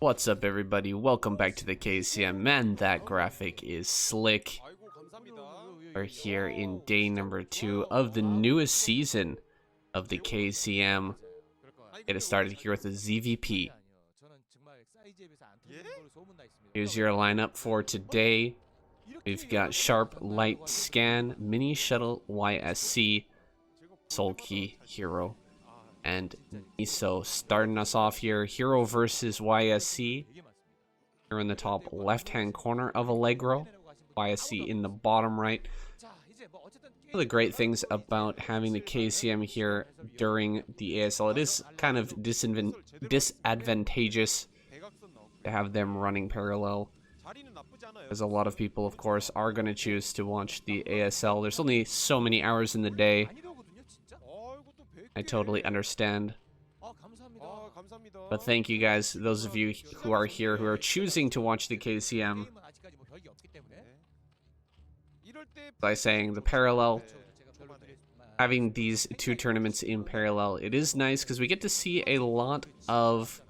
What's up, everybody? Welcome back to the KCM. Man, that graphic is slick. We're here in day number 2 of the newest season of the KCM. Get it started here with the ZVP. Here's your lineup for today. We've got Sharp, Light, Scan, Mini Shuttle, YSC, Soul Key, Hero, and Miso. Starting us off here, Hero versus YSC. Here in the top left-hand corner of Allegro, YSC in the bottom right. One of the great things about having the KCM here during the ASL, it is kind of disadvantageous to have them running parallel, as a lot of people, of course, are going to choose to watch the ASL. There's only so many hours in the day. I totally understand. But thank you guys, those of you who are here, who are choosing to watch the KCM. By saying the parallel, having these two tournaments in parallel, it is nice because we get to see a lot of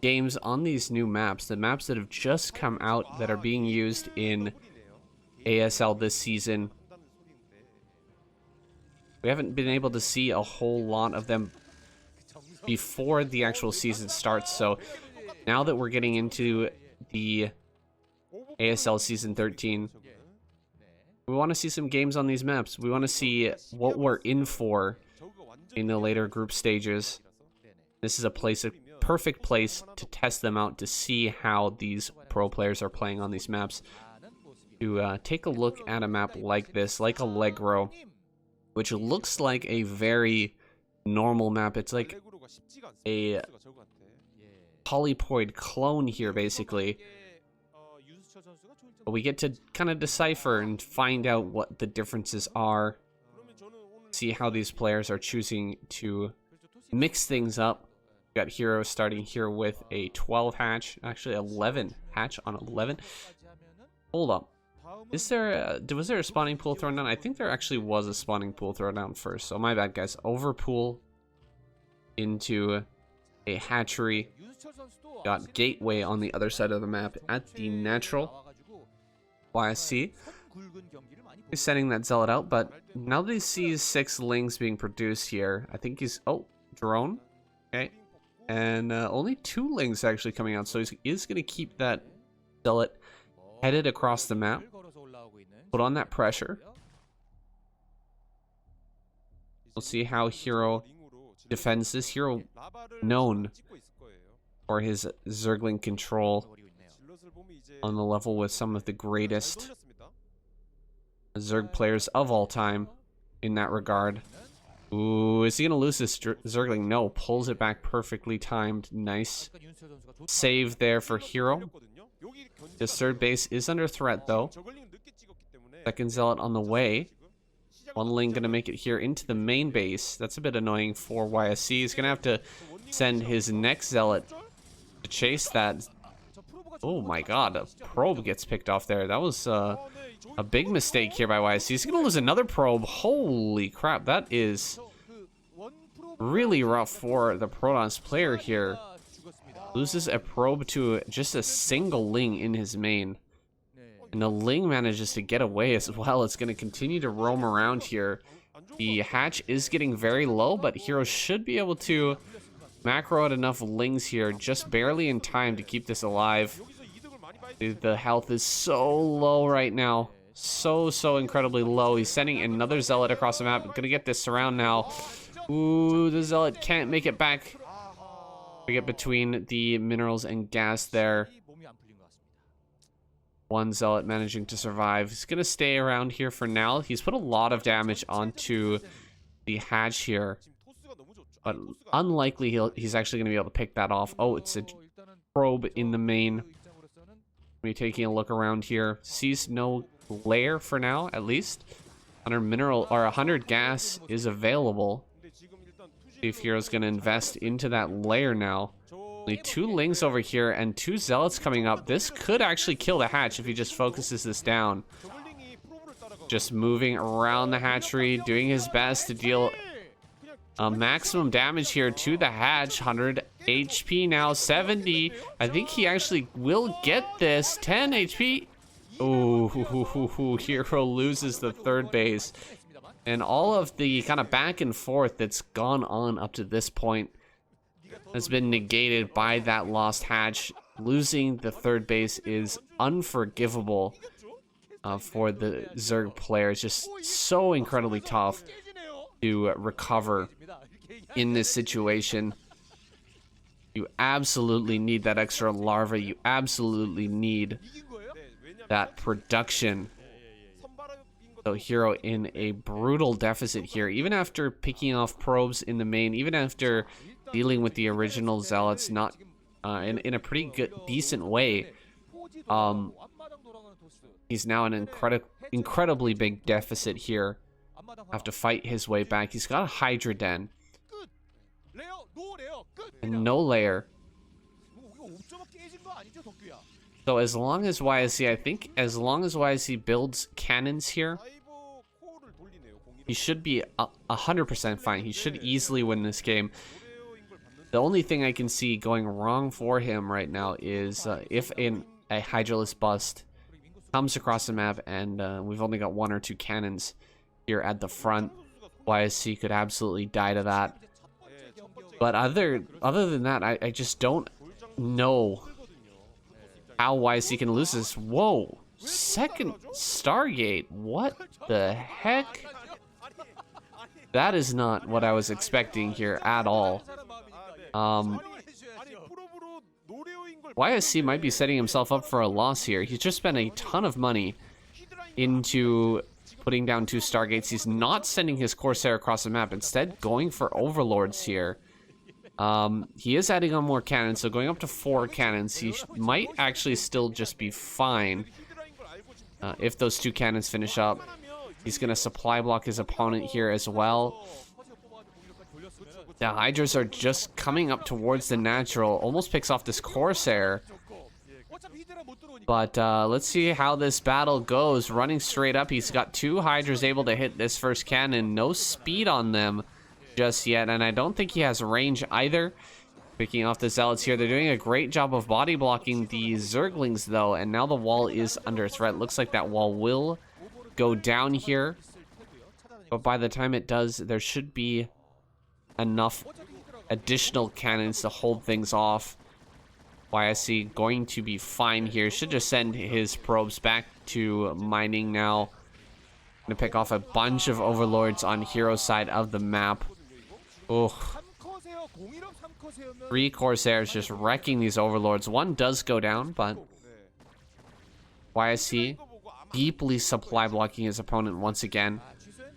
games on these new maps, the maps that have just come out that are being used in ASL this season. We haven't been able to see a whole lot of them before the actual season starts, so now that we're getting into the ASL Season 13, we want to see some games on these maps. We want to see what we're in for in the later group stages. This is a perfect place to test them out, to see how these pro players are playing on these maps. To take a look at a map like this, like Allegro, which looks like a very normal map. It's like a polypoid clone here, basically. But we get to kind of decipher and find out what the differences are. See how these players are choosing to mix things up. We got Hero starting here with a 12 hatch, actually 11 hatch on 11. Hold up. Was there a spawning pool thrown down? I think there actually was a spawning pool thrown down first. So my bad, guys. Overpool into a hatchery. Got gateway on the other side of the map at the natural. YSC he's sending that zealot out, but now that he sees 6 lings being produced here, I think he's drone. Okay. And only 2 lings actually coming out, so he is going to keep that zealot headed across the map. Put on that pressure. We'll see how Hero defends this. Hero known for his Zergling control, on the level with some of the greatest Zerg players of all time in that regard. Ooh, is he going to lose this Zergling? No, pulls it back perfectly timed. Nice save there for Hero. His third base is under threat, though. Second zealot on the way. One ling going to make it here into the main base. That's a bit annoying for YSC. He's going to have to send his next zealot to chase that. Oh my god, a probe gets picked off there. That was a big mistake here by YSC. He's going to lose another probe. Holy crap, that is really rough for the Protoss player here. Loses a probe to just a single ling in his main. And the ling manages to get away as well. It's going to continue to roam around here. The hatch is getting very low, but Hero should be able to macro out enough lings here, just barely in time to keep this alive. The health is so low right now. So incredibly low. He's sending another zealot across the map. Gonna get this surround now. Ooh, the zealot can't make it back. We get between the minerals and gas there. One zealot managing to survive. He's gonna stay around here for now. He's put a lot of damage onto the hatch here, but unlikely he's actually gonna be able to pick that off. Oh, it's a probe in the main. Me taking a look around here. Sees no lair for now, at least. 100 mineral or 100 gas is available. See if Hero's gonna invest into that lair now. Only 2 lings over here and 2 zealots coming up. This could actually kill the hatch if he just focuses this down. Just moving around the hatchery, doing his best to deal Maximum damage here to the hatch. 100 HP now, 70. I think he actually will get this. 10 HP. Oh, Hero loses the third base. And all of the kind of back and forth that's gone on up to this point has been negated by that lost hatch. Losing the third base is unforgivable for the Zerg player. It's just so incredibly tough to recover in this situation. You absolutely need that extra larva. You absolutely need that production. So Hero in a brutal deficit here, even after picking off probes in the main, even after dealing with the original zealots not in a pretty good, decent way. He's now in an incredibly big deficit here. Have to fight his way back. He's got a Hydra Den and no layer. So as long as YSC, I think as long as YSC builds cannons here, he should be 100% fine. He should easily win this game. The only thing I can see going wrong for him right now is if a Hydralisk bust comes across the map and we've only got 1 or 2 cannons here at the front, YSC could absolutely die to that. But other than that, I just don't know how YSC can lose this. Whoa, second Stargate, what the heck? That is not what I was expecting here at all. YSC might be setting himself up for a loss here. He's just spent a ton of money into putting down 2 Stargates. He's not sending his Corsair across the map, instead going for Overlords here. He is adding on more cannons, so going up to 4 cannons, he might actually still just be fine. If those 2 cannons finish up, he's going to supply block his opponent here as well. The Hydras are just coming up towards the natural. Almost picks off this Corsair. But let's see how this battle goes. Running straight up, he's got 2 Hydras able to hit this first cannon. No speed on them just yet, and I don't think he has range either. Picking off the Zealots here. They're doing a great job of body blocking the Zerglings though, and now the wall is under threat. Looks like that wall will go down here, but by the time it does, there should be enough additional cannons to hold things off. YSC going to be fine here. Should just send his probes back to mining now. Gonna pick off a bunch of Overlords on Hero's side of the map. Oh, 3 Corsairs just wrecking these Overlords. 1 does go down, but YSC deeply supply blocking his opponent once again.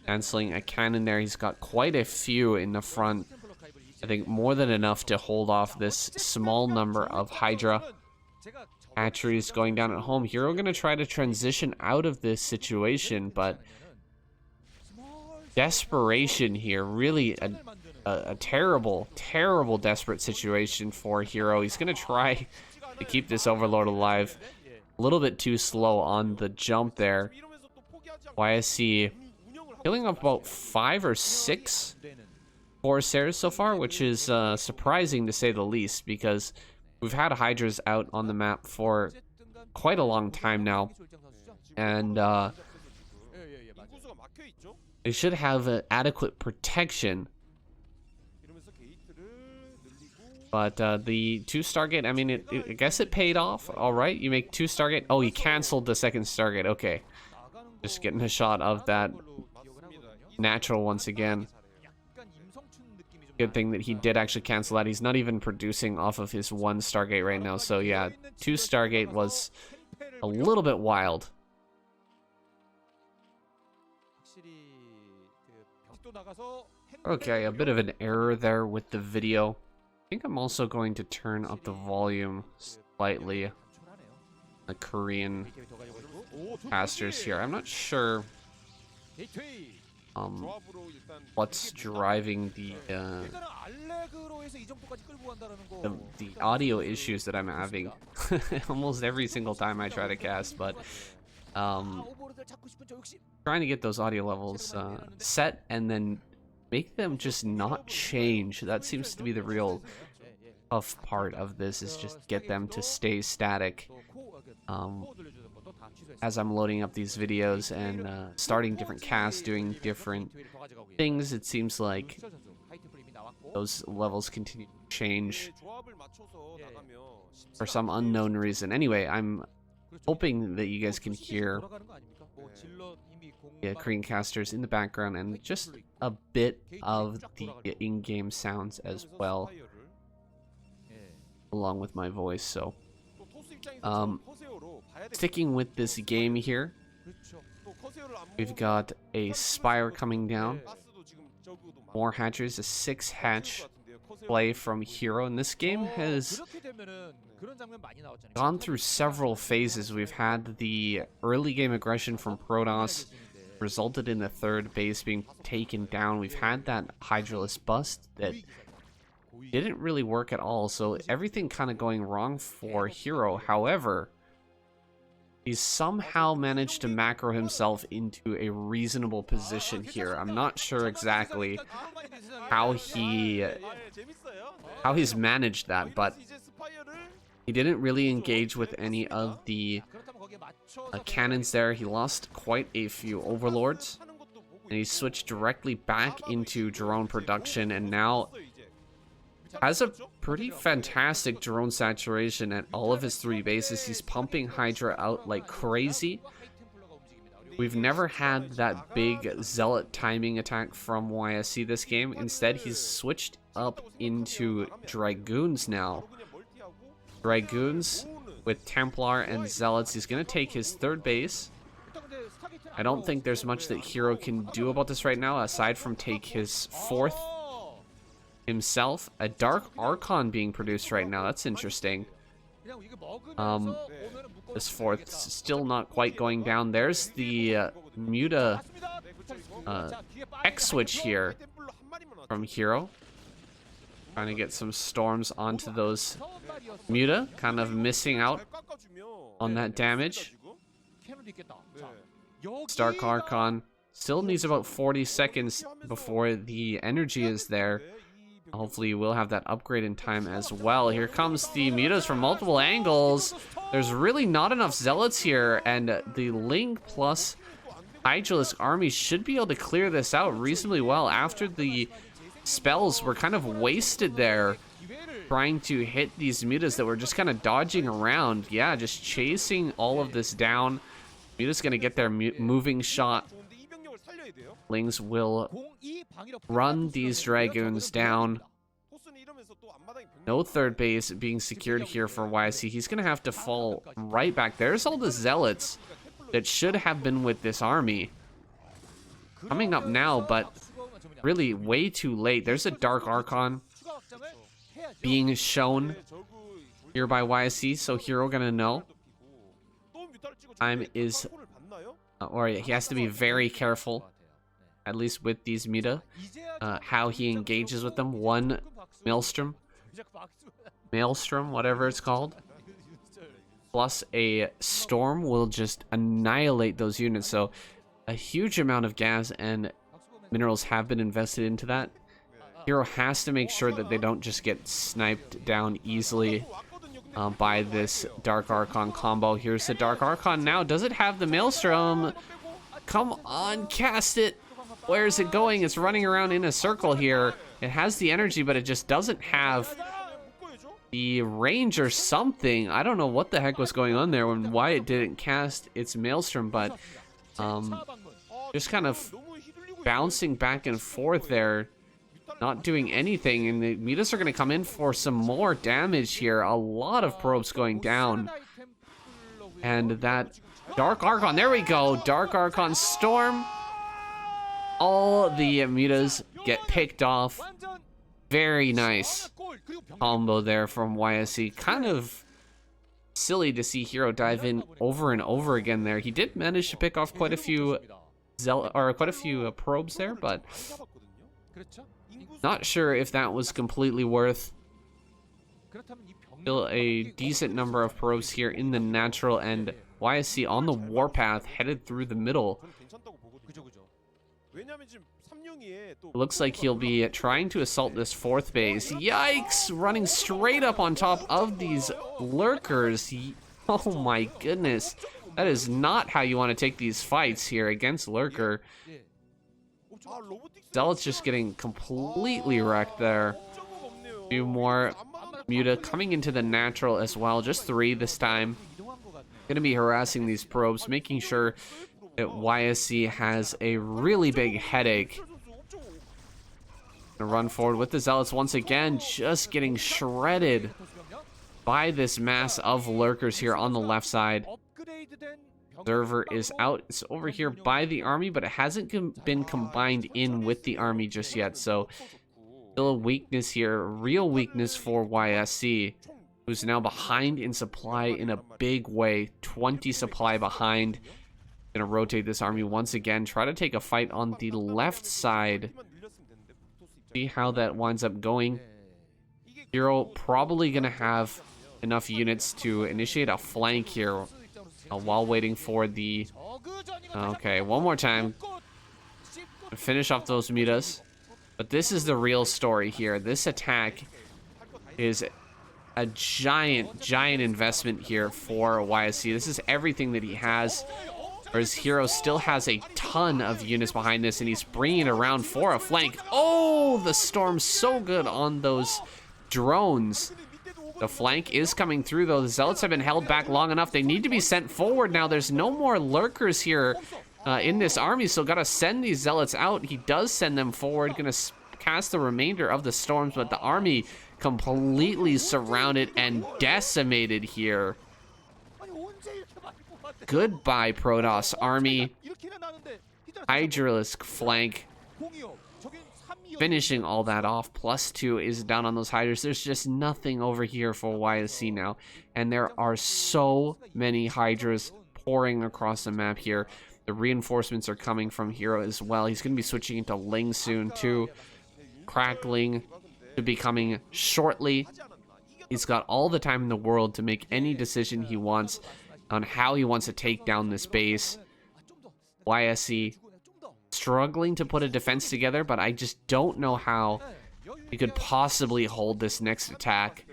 Canceling a cannon there. He's got quite a few in the front. I think more than enough to hold off this small number of Hydra. Hatcheries going down at home. Hero going to try to transition out of this situation, but desperation here. Really a terrible, terrible desperate situation for Hero. He's going to try to keep this Overlord alive. A little bit too slow on the jump there. YSC killing up about 5 or 6 Corsairs so far, which is surprising to say the least, because we've had Hydras out on the map for quite a long time now, and they should have adequate protection. But the 2 Stargate, I mean, I guess it paid off. All right, you make 2 Stargate. Oh, he canceled the second Stargate. Okay, just getting a shot of that natural once again. Good thing that he did actually cancel that. He's not even producing off of his 1 Stargate right now. So yeah, 2 Stargate was a little bit wild. Okay, a bit of an error there with the video. I think I'm also going to turn up the volume slightly. The Korean casters here. I'm not sure what's driving the audio issues that I'm having almost every single time I try to cast, but trying to get those audio levels set and then make them just not change. That seems to be the real tough part of this, is just get them to stay static. As I'm loading up these videos and starting different casts, doing different things, it seems like those levels continue to change for some unknown reason. Anyway, I'm hoping that you guys can hear the Korean casters in the background and just a bit of the in-game sounds as well, along with my voice. So sticking with this game here, we've got a Spire coming down, more hatcheries, a 6-hatch play from Hero, and this game has gone through several phases. We've had the early game aggression from Protoss, resulted in the third base being taken down. We've had that Hydralisk bust that didn't really work at all, so everything kind of going wrong for Hero. However, he's somehow managed to macro himself into a reasonable position here. I'm not sure exactly how he's managed that, but he didn't really engage with any of the cannons there. He lost quite a few overlords, and he switched directly back into drone production, and now has a pretty fantastic drone saturation at all of his 3 bases. He's pumping Hydra out like crazy. We've never had that big Zealot timing attack from YSC this game. Instead, he's switched up into Dragoons now. Dragoons with Templar and Zealots. He's going to take his 3rd base. I don't think there's much that Hero can do about this right now, aside from take his 4th himself. A Dark Archon being produced right now. That's interesting. This 4th still not quite going down. There's the Muta X switch here from Hero. Trying to get some storms onto those Muta. Kind of missing out on that damage. Dark Archon still needs about 40 seconds before the energy is there. Hopefully we'll have that upgrade in time as well. Here comes the Mutas from multiple angles. There's really not enough Zealots here, and the Ling plus Hydralisk army should be able to clear this out reasonably well after the spells were kind of wasted there trying to hit these Mutas that were just kind of dodging around. Yeah, just chasing all of this down. Muta's gonna get their moving shot. Lings will run these Dragoons down. No 3rd base being secured here for YSC. He's going to have to fall right back. There's all the Zealots that should have been with this army coming up now, but really way too late. There's a Dark Archon being shown here by YSC, so Hero going to know. Time is... or he has to be very careful, at least with these Muta, how he engages with them. One Maelstrom, whatever it's called, plus a Storm will just annihilate those units. So a huge amount of gas and minerals have been invested into that. Hero has to make sure that they don't just get sniped down easily by this Dark Archon combo. Here's the Dark Archon now. Does it have the Maelstrom? Come on, cast it. Where is it going? It's running around in a circle here. It has the energy, but it just doesn't have the range or something. I don't know what the heck was going on there and why it didn't cast its Maelstrom, but just kind of bouncing back and forth there, not doing anything. And the Mutas are going to come in for some more damage here. A lot of probes going down. And that Dark Archon, there we go. Dark Archon Storm. All the Mutas get picked off. Very nice combo there from YSC. Kind of silly to see Hero dive in over and over again there. He did manage to pick off quite a few probes there, but not sure if that was completely worth. Still a decent number of probes here in the natural, and YSC on the warpath headed through the middle. It looks like he'll be trying to assault this fourth base. Yikes! Running straight up on top of these lurkers. Oh my goodness. That is not how you want to take these fights here against lurker. Zealot's just getting completely wrecked there. A few more. Muta coming into the natural as well. Just 3 this time. Gonna be harassing these probes, making sure that YSC has a really big headache. Gonna run forward with the Zealots once again, just getting shredded by this mass of lurkers here on the left side. Observer is out. It's over here by the army, but it hasn't been combined in with the army just yet. So still a weakness here, a real weakness for YSC, who's now behind in supply in a big way. 20 supply behind. Gonna rotate this army once again, try to take a fight on the left side. See how that winds up going. Hero probably gonna have enough units to initiate a flank here while waiting for the... Okay, one more time. Finish off those mutas. But this is the real story here. This attack is a giant investment here for YSC. This is everything that he has. Whereas Hero still has a ton of units behind this, and he's bringing it around for a flank. Oh, the storm's so good on those drones. The flank is coming through, though. The Zealots have been held back long enough. They need to be sent forward now. There's no more lurkers here in this army, so got to send these Zealots out. He does send them forward. Going to cast the remainder of the storms, but the army completely surrounded and decimated here. Goodbye, Protoss army. Hydralisk flank. Finishing all that off. +2 is down on those Hydras. There's just nothing over here for YSC now. And there are so many Hydras pouring across the map here. The reinforcements are coming from Hero as well. He's going to be switching into Ling soon too. Crackling to be coming shortly. He's got all the time in the world to make any decision he wants on how he wants to take down this base. YSC struggling to put a defense together, but I just don't know how he could possibly hold this next attack.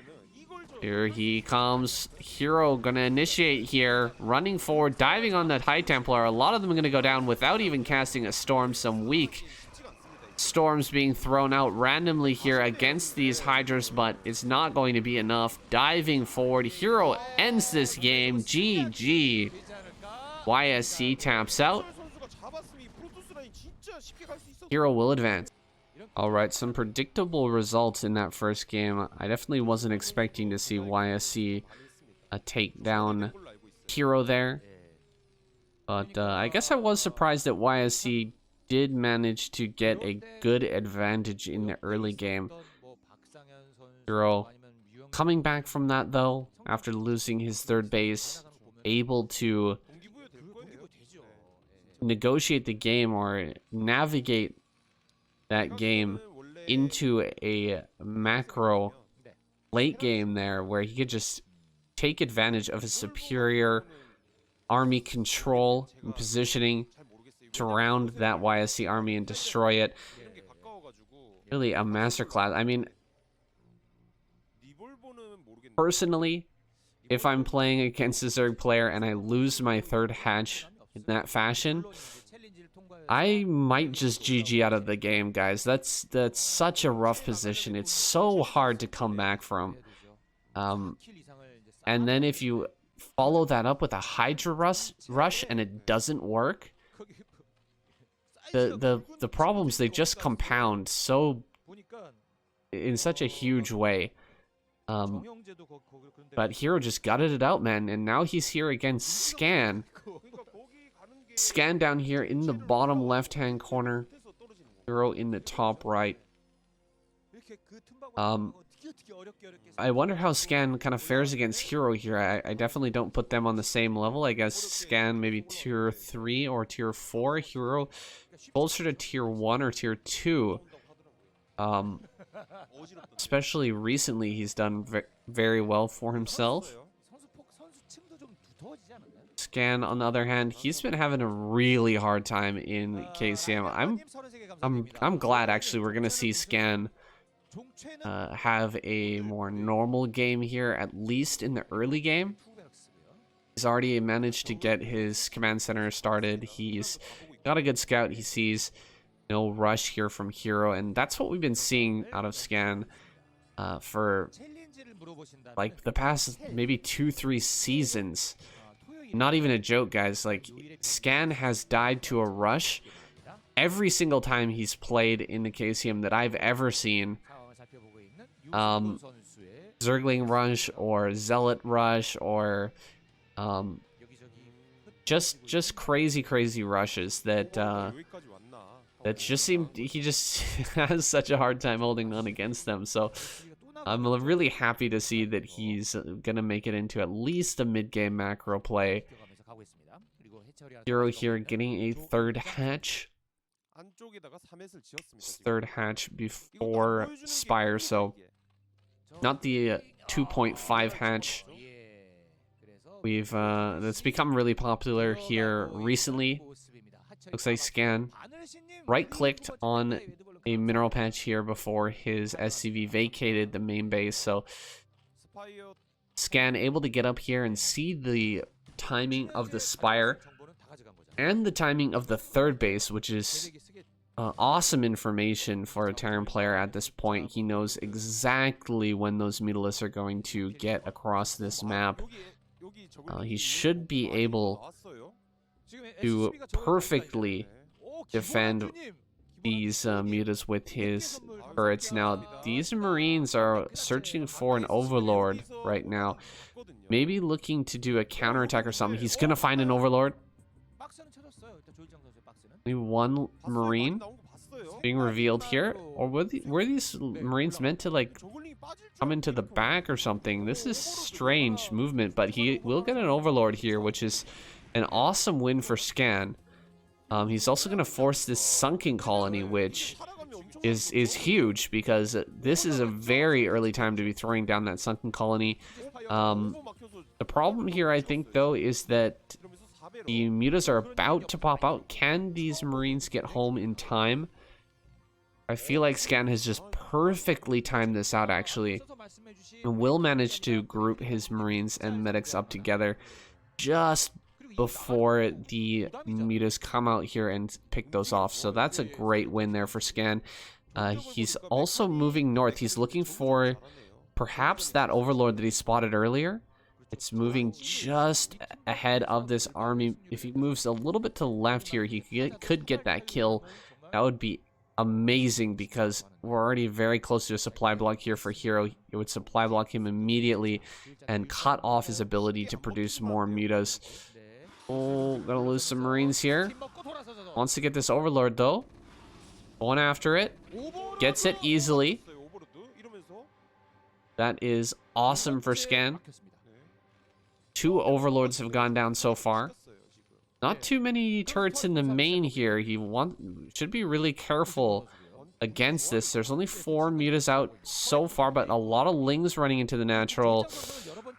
Here he comes. Hero gonna initiate here, running forward, diving on that High Templar. A lot of them are gonna go down without even casting a storm. Some weak storms being thrown out randomly here against these Hydras, but it's not going to be enough. Diving forward, Hero ends this game. GG. YSC taps out. Hero will advance. Alright, some predictable results in that first game. I definitely wasn't expecting to see YSC take down Hero there. But I guess I was surprised that YSC did manage to get a good advantage in the early game. Hero coming back from that though, after losing his third base, able to negotiate the game or navigate that game into a macro late game there where he could just take advantage of his superior army control and positioning, surround that YSC army and destroy it. Really a masterclass. I mean, personally, if I'm playing against a Zerg player and I lose my third hatch in that fashion, I might just GG out of the game, guys. That's such a rough position. It's so hard to come back from. And then if you follow that up with a Hydra rush and it doesn't work, the problems, they just compound so in such a huge way. But Hero just gutted it out, man, and now he's here against Scan. Scan down here in the bottom left-hand corner. Hero in the top right. I wonder how Scan kind of fares against Hero here. I definitely don't put them on the same level. I guess Scan maybe tier 3 or tier 4. Hero closer to tier 1 or tier 2. Especially recently, he's done very well for himself. Scan, on the other hand, he's been having a really hard time in KCM. I'm glad actually we're gonna see Scan have a more normal game here, at least in the early game. He's already managed to get his command center started. He's got a good scout. He sees no rush here from Hero, and that's what we've been seeing out of Scan for like the past maybe 2-3 seasons. Not even a joke, guys. Like, Scan has died to a rush every single time he's played in the KCM that I've ever seen. Zergling rush or Zealot rush or just crazy rushes that just seem he just has such a hard time holding on against them. So I'm really happy to see that he's gonna make it into at least a mid-game macro play. Hero here getting a third hatch. Third hatch before Spire, so not the 2.5 hatch. We've that's become really popular here recently. Looks like Scan right-clicked on a mineral patch here before his SCV vacated the main base, so Scan able to get up here and see the timing of the Spire and the timing of the third base, which is awesome information for a Terran player at this point. He knows exactly when those Mutalisks are going to get across this map. He should be able to perfectly defend these mutas with his turrets. Now, these Marines are searching for an Overlord right now. Maybe looking to do a counterattack or something. He's gonna find an Overlord. Only one Marine being revealed here. Or were these Marines meant to, like, come into the back or something? This is strange movement, but he will get an Overlord here, which is an awesome win for Scan. He's also going to force this sunken colony, which is huge because this is a very early time to be throwing down that sunken colony. The problem here, I think, though, is that the mutas are about to pop out. Can these Marines get home in time? I feel like Scan has just perfectly timed this out, actually, and will manage to group his Marines and medics up together just before the mutas come out here and pick those off. So that's a great win there for Scan. He's also moving north. He's looking for perhaps that Overlord that he spotted earlier. It's moving just ahead of this army. If he moves a little bit to the left here, he could get that kill. That would be amazing because we're already very close to a supply block here for Hero. It would supply block him immediately and cut off his ability to produce more mutas. Oh, gonna lose some Marines here. Wants to get this Overlord though. Going after it. Gets it easily. That is awesome for Scan. 2 Overlords have gone down so far. Not too many turrets in the main here. He should be really careful against this. There's only 4 mutas out so far, but a lot of Lings running into the natural.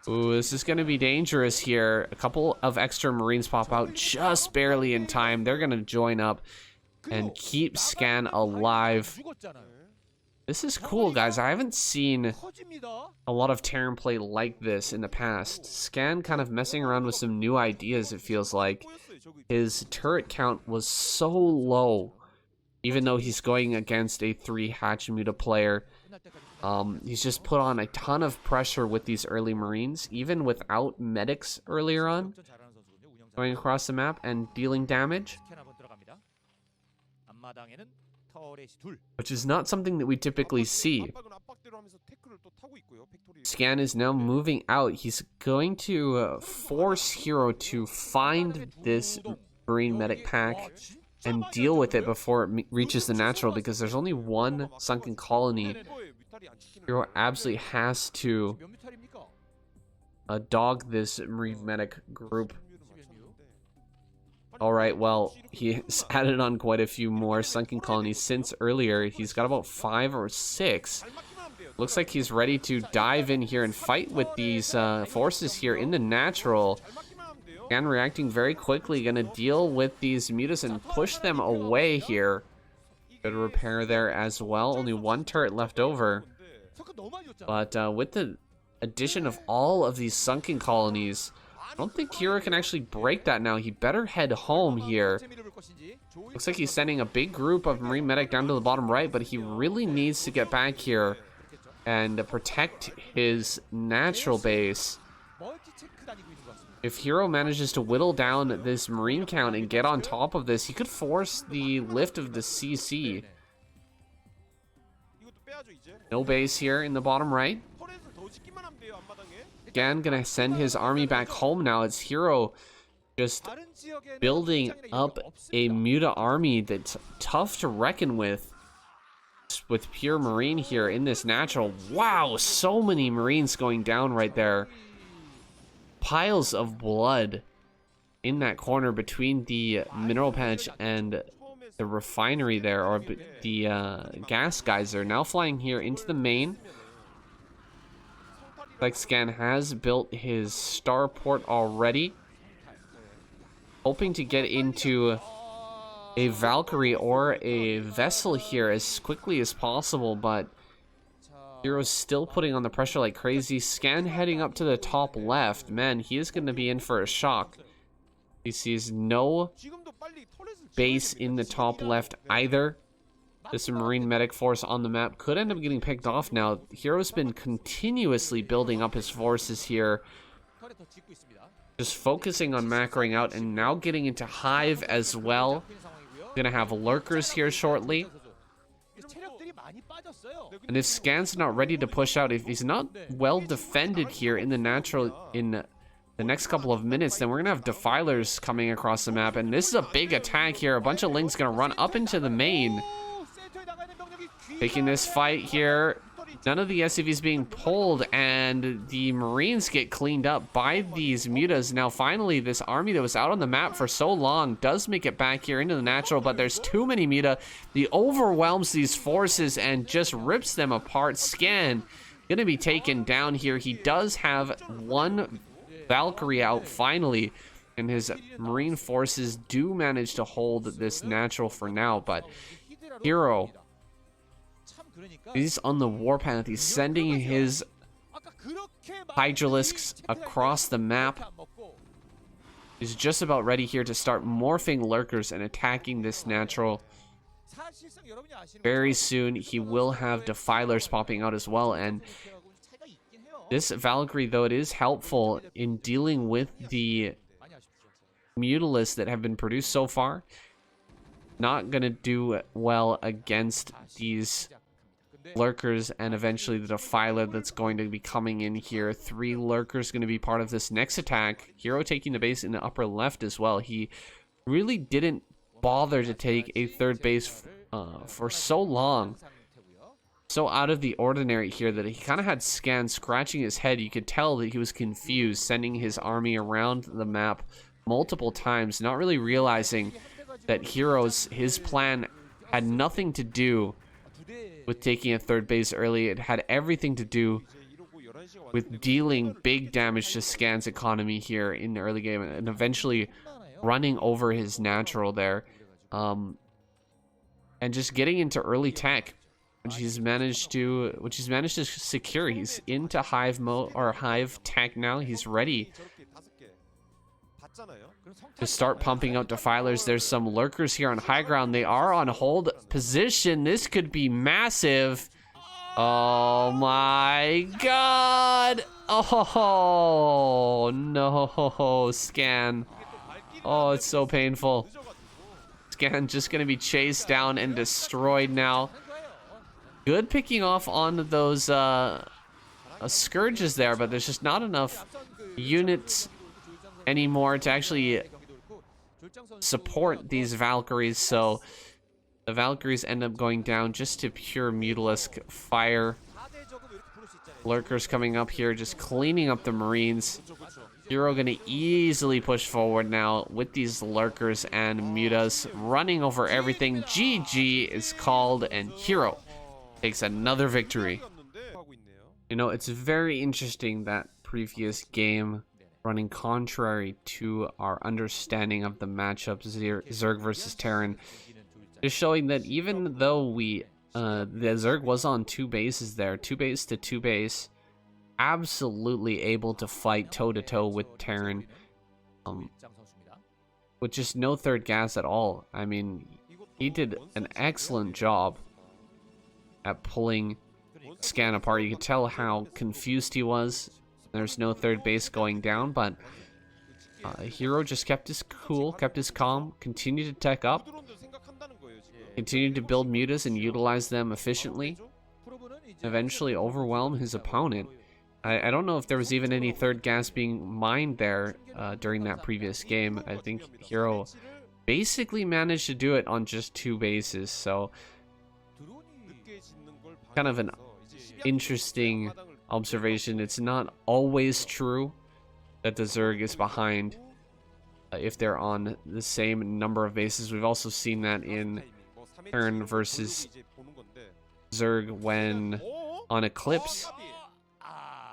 Ooh, this is going to be dangerous here. A couple of extra Marines pop out just barely in time. They're going to join up and keep Scan alive. This is cool, guys. I haven't seen a lot of Terran play like this in the past. Scan kind of messing around with some new ideas, it feels like. His turret count was so low, even though he's going against a 3 hatch muta player. He's just put on a ton of pressure with these early Marines, even without medics earlier on, going across the map and dealing damage, which is not something that we typically see. Scan is now moving out. He's going to force Hero to find this Marine medic pack and deal with it before it reaches the natural, because there's only 1 sunken colony. Hero absolutely has to dog this Marine medic group. Alright, well, he's added on quite a few more sunken colonies since earlier. He's got about 5 or 6. Looks like he's ready to dive in here and fight with these forces here in the natural. Scan reacting very quickly, gonna deal with these mutas and push them away here. Good repair there as well. Only one turret left over. But with the addition of all of these sunken colonies, I don't think Hero can actually break that now. He better head home here. Looks like he's sending a big group of Marine Medic down to the bottom right, but he really needs to get back here and protect his natural base. If Hero manages to whittle down this Marine count and get on top of this, he could force the lift of the CC. No base here in the bottom right. Again, gonna send his army back home now. It's Hero just building up a Muta army that's tough to reckon with pure Marine here in this natural. Wow, so many Marines going down right there. Piles of blood in that corner between the mineral patch and the refinery there, or the gas geyser. Now flying here into the main. Like Scan has built his starport already, hoping to get into a Valkyrie or a vessel here as quickly as possible, but Hero's still putting on the pressure like crazy. Scan heading up to the top left. Man, he is going to be in for a shock. He sees no base in the top left either. This Marine Medic force on the map could end up getting picked off now. Hero's been continuously building up his forces here, just focusing on macroing out and now getting into Hive as well. Gonna have lurkers here shortly. And if Scan's not ready to push out, if he's not well defended here in the natural in the next couple of minutes, then we're gonna have defilers coming across the map, and this is a big attack here. A bunch of Lings gonna run up into the main, taking this fight here. None of the SCVs being pulled, and the Marines get cleaned up by these mutas. Now finally, this army that was out on the map for so long does make it back here into the natural, but there's too many muta. He overwhelms these forces and just rips them apart. Scan gonna be taken down here. He does have one Valkyrie out finally, and his Marine forces do manage to hold this natural for now, but Hero, he's on the warpath. He's sending his Hydralisks across the map. He's just about ready here to start morphing lurkers and attacking this natural. Very soon he will have defilers popping out as well, and this Valkyrie, though it is helpful in dealing with the Mutalisks that have been produced so far, not gonna do well against these lurkers and eventually the defiler that's going to be coming in here. 3 lurkers going to be part of this next attack. Hero taking the base in the upper left as well. He really didn't bother to take a third base for so long. So out of the ordinary here that he kind of had Scan scratching his head. You could tell that he was confused, sending his army around the map multiple times, not really realizing that his plan had nothing to do with taking a third base early. It had everything to do with dealing big damage to Scan's economy here in the early game, and eventually running over his natural there, and just getting into early tech, which he's managed to secure. He's into Hive mode, or Hive tech now. He's ready to start pumping out defilers. There's some lurkers here on high ground. They are on hold position. This could be massive. Oh my god. Oh no, Scan. Oh, it's so painful. Scan just gonna be chased down and destroyed now. Good picking off on those scourges there, but there's just not enough units anymore to actually support these Valkyries, so the Valkyries end up going down just to pure Mutalisk fire. Lurkers coming up here, just cleaning up the Marines. Hero gonna easily push forward now with these Lurkers and Mutas running over everything. GG is called, and Hero takes another victory. You know, it's very interesting that previous game running contrary to our understanding of the matchup Zerg versus Terran. Just showing that even though we the Zerg was on 2 bases there, 2 base to 2 base, absolutely able to fight toe to toe with Terran, with just no third gas at all. I mean, he did an excellent job at pulling Scan apart. You could tell how confused he was. There's no third base going down, but Hero just kept his cool, kept his calm, continued to tech up, continued to build mutas and utilize them efficiently, eventually overwhelm his opponent. I don't know if there was even any third gas being mined there during that previous game. I think Hero basically managed to do it on just 2 bases, so kind of an interesting observation. It's not always true that the Zerg is behind if they're on the same number of bases. We've also seen that in Terran versus Zerg when on Eclipse.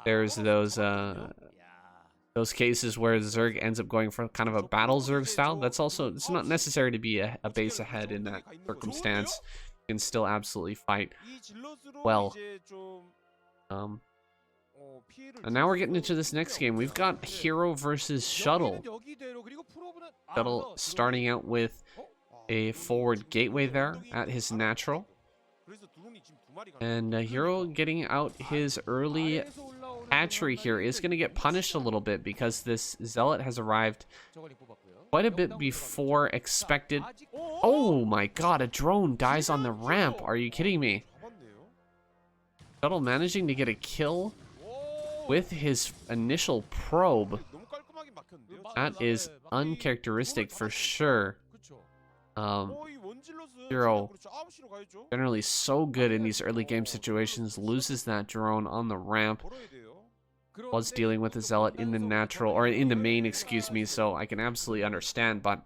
There's those cases where Zerg ends up going for kind of a battle Zerg style. That's also, it's not necessary to be a base ahead in that circumstance. You can still absolutely fight well. And now we're getting into this next game. We've got Hero versus Shuttle. Shuttle starting out with a forward gateway there at his natural. And Hero getting out his early hatchery here is going to get punished a little bit because this Zealot has arrived quite a bit before expected. Oh my god, a drone dies on the ramp. Are you kidding me? Shuttle managing to get a kill with his initial probe. That is uncharacteristic for sure. Hero, generally so good in these early game situations, loses that drone on the ramp. Was dealing with a Zealot in the natural, or in the main, excuse me, so I can absolutely understand, but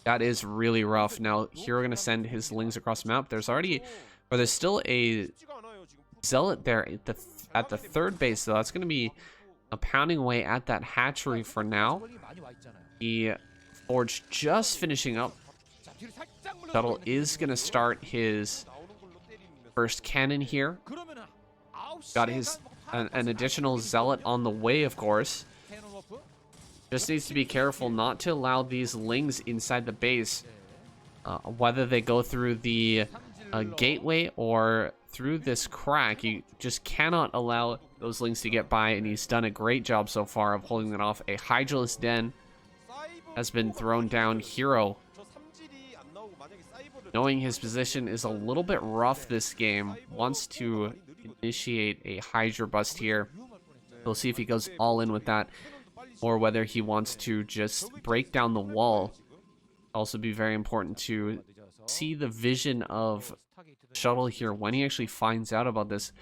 that is really rough. Now, Hero gonna send his Lings across the map. There's still a Zealot there at the third base, so that's gonna be a pounding away at that hatchery for now. The Forge just finishing up. Shuttle is gonna start his first cannon here. Got his an additional Zealot on the way, of course. Just needs to be careful not to allow these Lings inside the base, whether they go through the gateway or through this crack. You just cannot allow those Lings to get by, and he's done a great job so far of holding that off. A Hydralisk Den has been thrown down. Hero, knowing his position is a little bit rough this game, wants to initiate a Hydra bust here. We'll see if he goes all in with that, or whether he wants to just break down the wall. Also be very important to see the vision of Shuttle here when he actually finds out about this.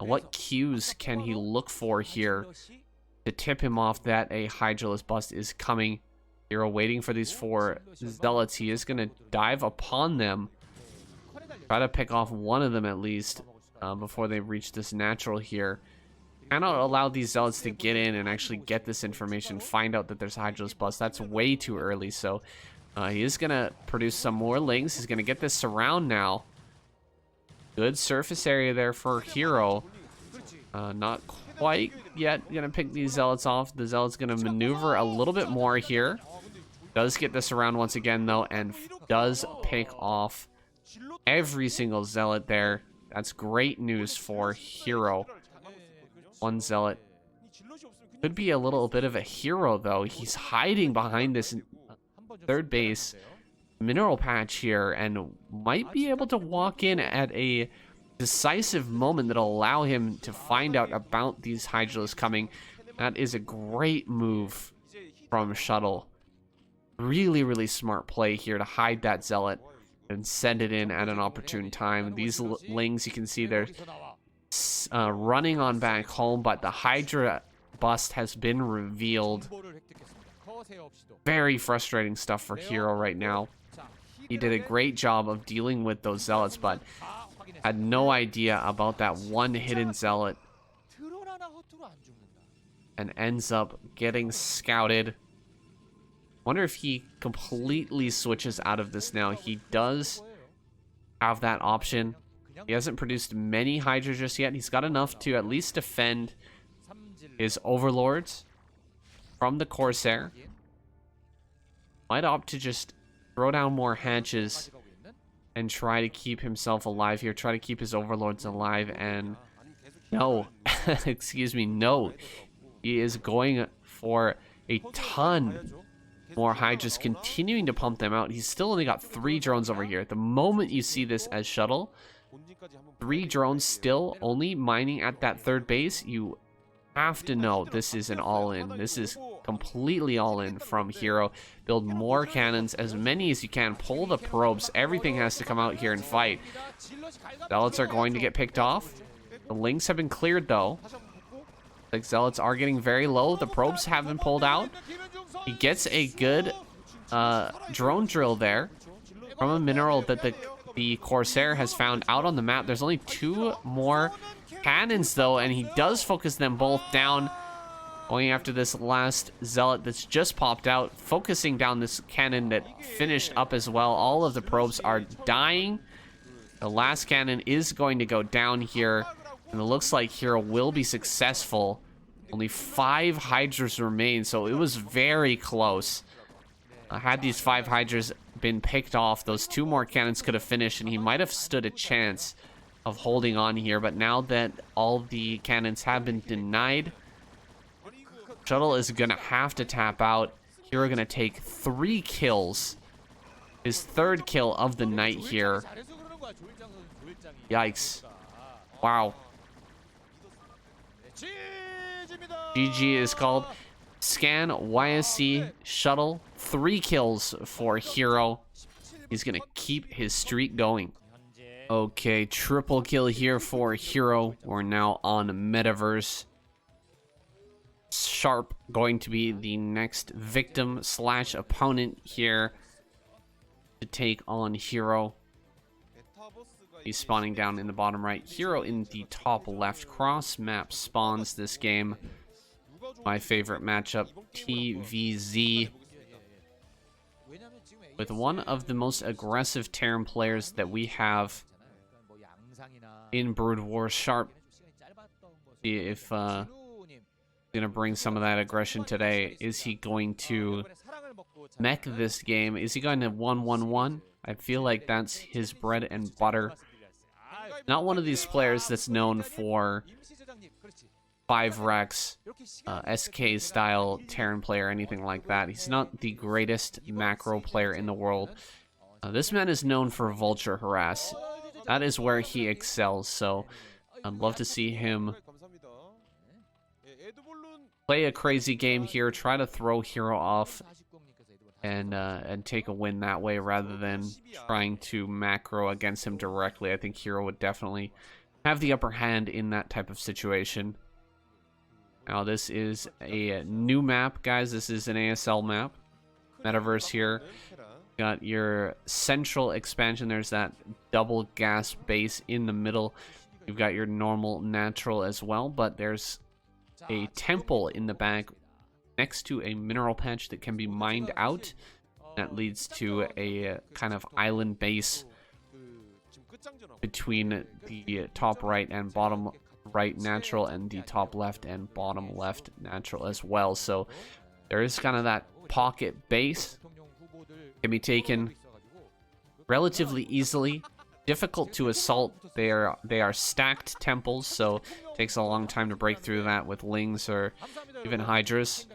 What cues can he look for here to tip him off that a Hydralisk bust is coming? Hero waiting for these 4 Zealots. He is going to dive upon them. Try to pick off one of them at least before they reach this natural here. Cannot allow these Zealots to get in and actually get this information, find out that there's a Hydralisk bust. That's way too early, so he is going to produce some more Lings. He's going to get this surround now. Good surface area there for Hero. Not quite yet going to pick these Zealots off. The Zealot's going to maneuver a little bit more here. Does get this around once again, though, and does pick off every single Zealot there. That's great news for Hero. One Zealot. Could be a little bit of a hero, though. He's hiding behind this third base mineral patch here and might be able to walk in at a decisive moment that'll allow him to find out about these Hydralisks coming. That is a great move from Shuttle. Really, really smart play here to hide that Zealot and send it in at an opportune time. These Lings, you can see they're running on back home, but the Hydra bust has been revealed. Very frustrating stuff for Hero right now. He did a great job of dealing with those Zealots, but had no idea about that one hidden Zealot. and ends up getting scouted. Wonder if he completely switches out of this now. He does have that option. He hasn't produced many Hydra just yet. He's got enough to at least defend his overlords from the Corsair. Might opt to just throw down more hatches and try to keep himself alive here. Try to keep his overlords alive. And no, excuse me, no. He is going for a ton more Hydras, continuing to pump them out. He's still only got 3 drones over here. The moment you see this as shuttle, 3 drones still only mining at that 3rd base, you have to know this is an all-in. This is completely all-in from Hero. Build more cannons, as many as you can. Pull the probes. Everything has to come out here and fight. Zealots are going to get picked off. The links have been cleared, though. Like, Zealots are getting very low. The probes have been pulled out. He gets a good drone drill there from a mineral that the Corsair has found out on the map. There's only 2 more cannons, though, and he does focus them both down. Going after this last Zealot that's just popped out. Focusing down this cannon that finished up as well. All of the probes are dying. The last cannon is going to go down here. And it looks like Hero will be successful. Only 5 Hydras remain, so it was very close. Had these 5 Hydras been picked off, those 2 more cannons could have finished, and he might have stood a chance of holding on here. But now that all the cannons have been denied, Shuttle is going to have to tap out. Hero going to take 3 kills. His 3rd kill of the night here. Yikes. Wow. GG is called. Scan YSC Shuttle. 3 kills for Hero. He's going to keep his streak going. Okay, triple kill here for Hero. We're now on Metaverse. Sharp going to be the next victim / opponent here to take on Hero. He's spawning down in the bottom right. Hero in the top left. Cross map spawns this game. My favorite matchup, TVZ. With one of the most aggressive Terran players that we have in Broodwar. Sharp. See if going to bring some of that aggression today. Is he going to mech this game? Is he going to 1-1-1? I feel like that's his bread and butter. Not one of these players that's known for 5 Rex, SK style Terran player, anything like that. He's not the greatest macro player in the world. This man is known for Vulture Harass. That is where he excels, so I'd love to see him play a crazy game here, try to throw Hero off and take a win that way rather than trying to macro against him directly. I think Hero would definitely have the upper hand in that type of situation. Now this is a new map, guys. This is an ASL map. Metaverse here. Got your central expansion. There's that double gas base in the middle. You've got your normal natural as well, but there's a temple in the back next to a mineral patch that can be mined out. That leads to a kind of island base between the top right and bottom right natural and the top left and bottom left natural as well. So there is kind of that pocket base. Can be taken relatively easily. Difficult to assault. They are stacked temples, so it takes a long time to break through that with Lings or even Hydras.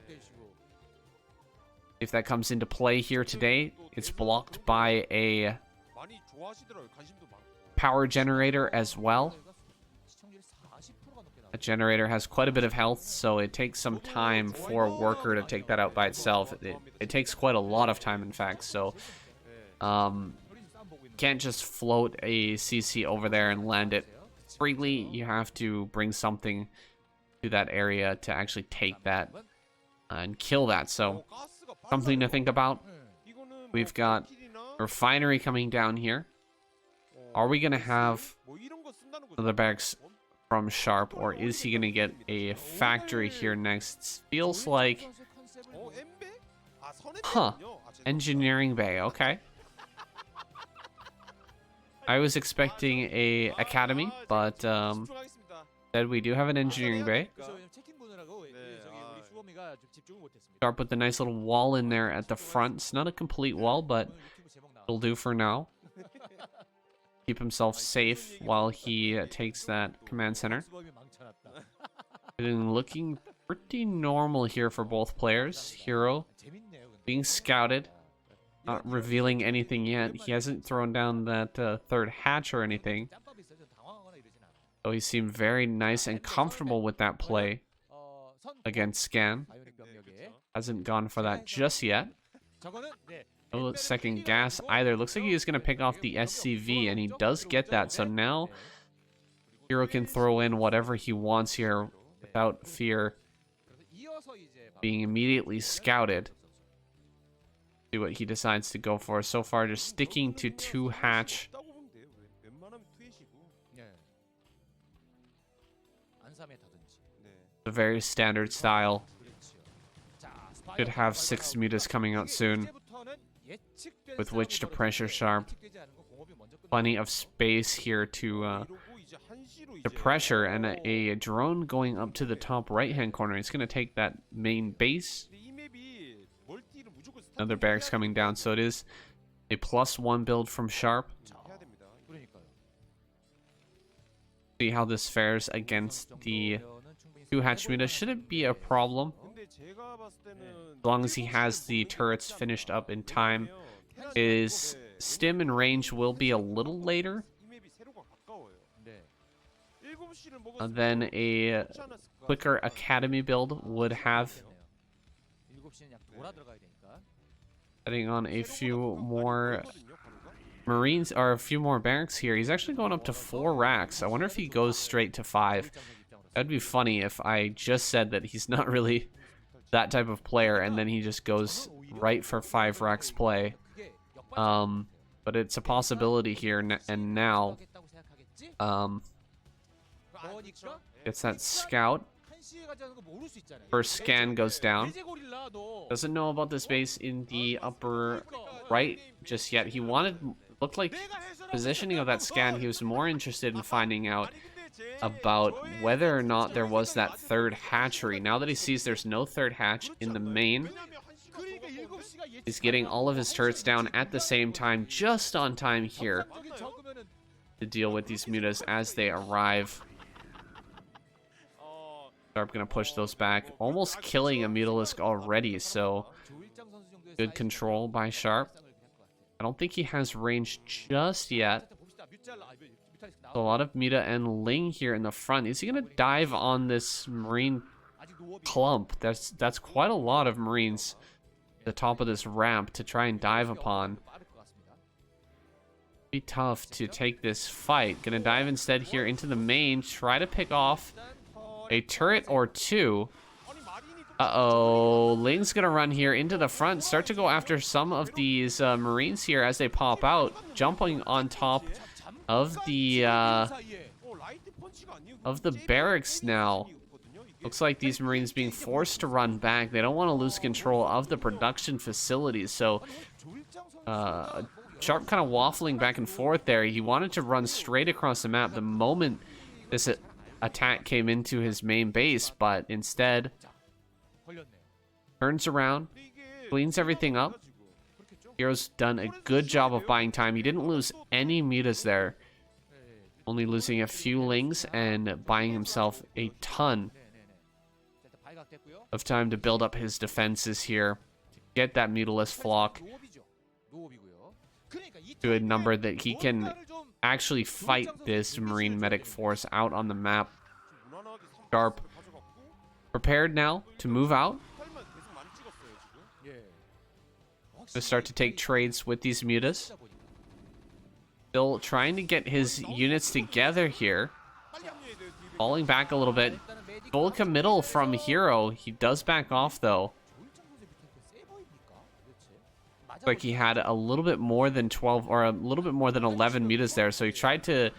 If that comes into play here today, it's blocked by a power generator as well. A generator has quite a bit of health, so it takes some time for a worker to take that out by itself. It takes quite a lot of time, in fact, so can't just float a CC over there and land it freely. You have to bring something to that area to actually take that and kill that. So something to think about. We've got a refinery coming down here. Are we going to have the barracks from Sharp, or is he going to get a factory here next? Feels like... Huh. Engineering bay, okay. I was expecting a academy, but instead we do have an engineering bay. Sharp with the nice little wall in there at the front. It's not a complete wall, but it'll do for now. Keep himself safe while he takes that command center. And looking pretty normal here for both players. Hero being scouted. Not revealing anything yet. He hasn't thrown down that third hatch or anything. So he seemed very nice and comfortable with that play against Scan. Hasn't gone for that just yet. No second gas either. Looks like he is going to pick off the SCV, and he does get that. So now Hero can throw in whatever he wants here without fear being immediately scouted. See what he decides to go for. So far, just sticking to 2 hatch. A very standard style. Should have 6 mutas coming out soon, with which to pressure Sharp. Plenty of space here to pressure, and a drone going up to the top right-hand corner. It's going to take that main base. Another barracks coming down, so it is a +1 build from Sharp. See how this fares against the 2 hatch muta. Shouldn't be a problem, as long as he has the turrets finished up in time. His stim and range will be a little later than a quicker academy build would have. Adding on a few more Marines, or a few more barracks here. He's actually going up to 4 racks. I wonder if he goes straight to 5. That'd be funny if I just said that he's not really that type of player, and then he just goes right for 5 racks play. But it's a possibility here, and now it's that scout. First scan goes down. Doesn't know about the space in the upper right just yet. He looked like positioning of that scan. He was more interested in finding out about whether or not there was that 3rd hatchery. Now that he sees there's no 3rd hatch in the main, he's getting all of his turrets down at the same time, just on time here to deal with these mutas as they arrive. Sharp gonna push those back, almost killing a Mutalisk already, so good control by Sharp. I don't think he has range just yet. A lot of Muta and Ling here in the front. Is he gonna dive on this Marine clump? That's quite a lot of Marines at the top of this ramp to try and dive upon. Be tough to take this fight. Gonna dive instead here into the main, try to pick off a turret or 2. Uh-oh, Ling's gonna run here into the front, start to go after some of these Marines here as they pop out, jumping on top of the barracks now. Looks like these Marines being forced to run back. They don't want to lose control of the production facilities, so Sharp kind of waffling back and forth there. He wanted to run straight across the map the moment this attack came into his main base, but instead turns around, cleans everything up. Hero's done a good job of buying time. He didn't lose any mutas there, only losing a few Lings and buying himself a ton of time to build up his defenses here, get that Mutalisk flock to a number that he can actually fight this Marine medic force out on the map. Sharp prepared now to move out. To start to take trades with these mutas. Still trying to get his units together here. Falling back a little bit. Full committal from Hero. He does back off though. Looks like he had a little bit more than 12 or a little bit more than 11 mutas there, so he tried to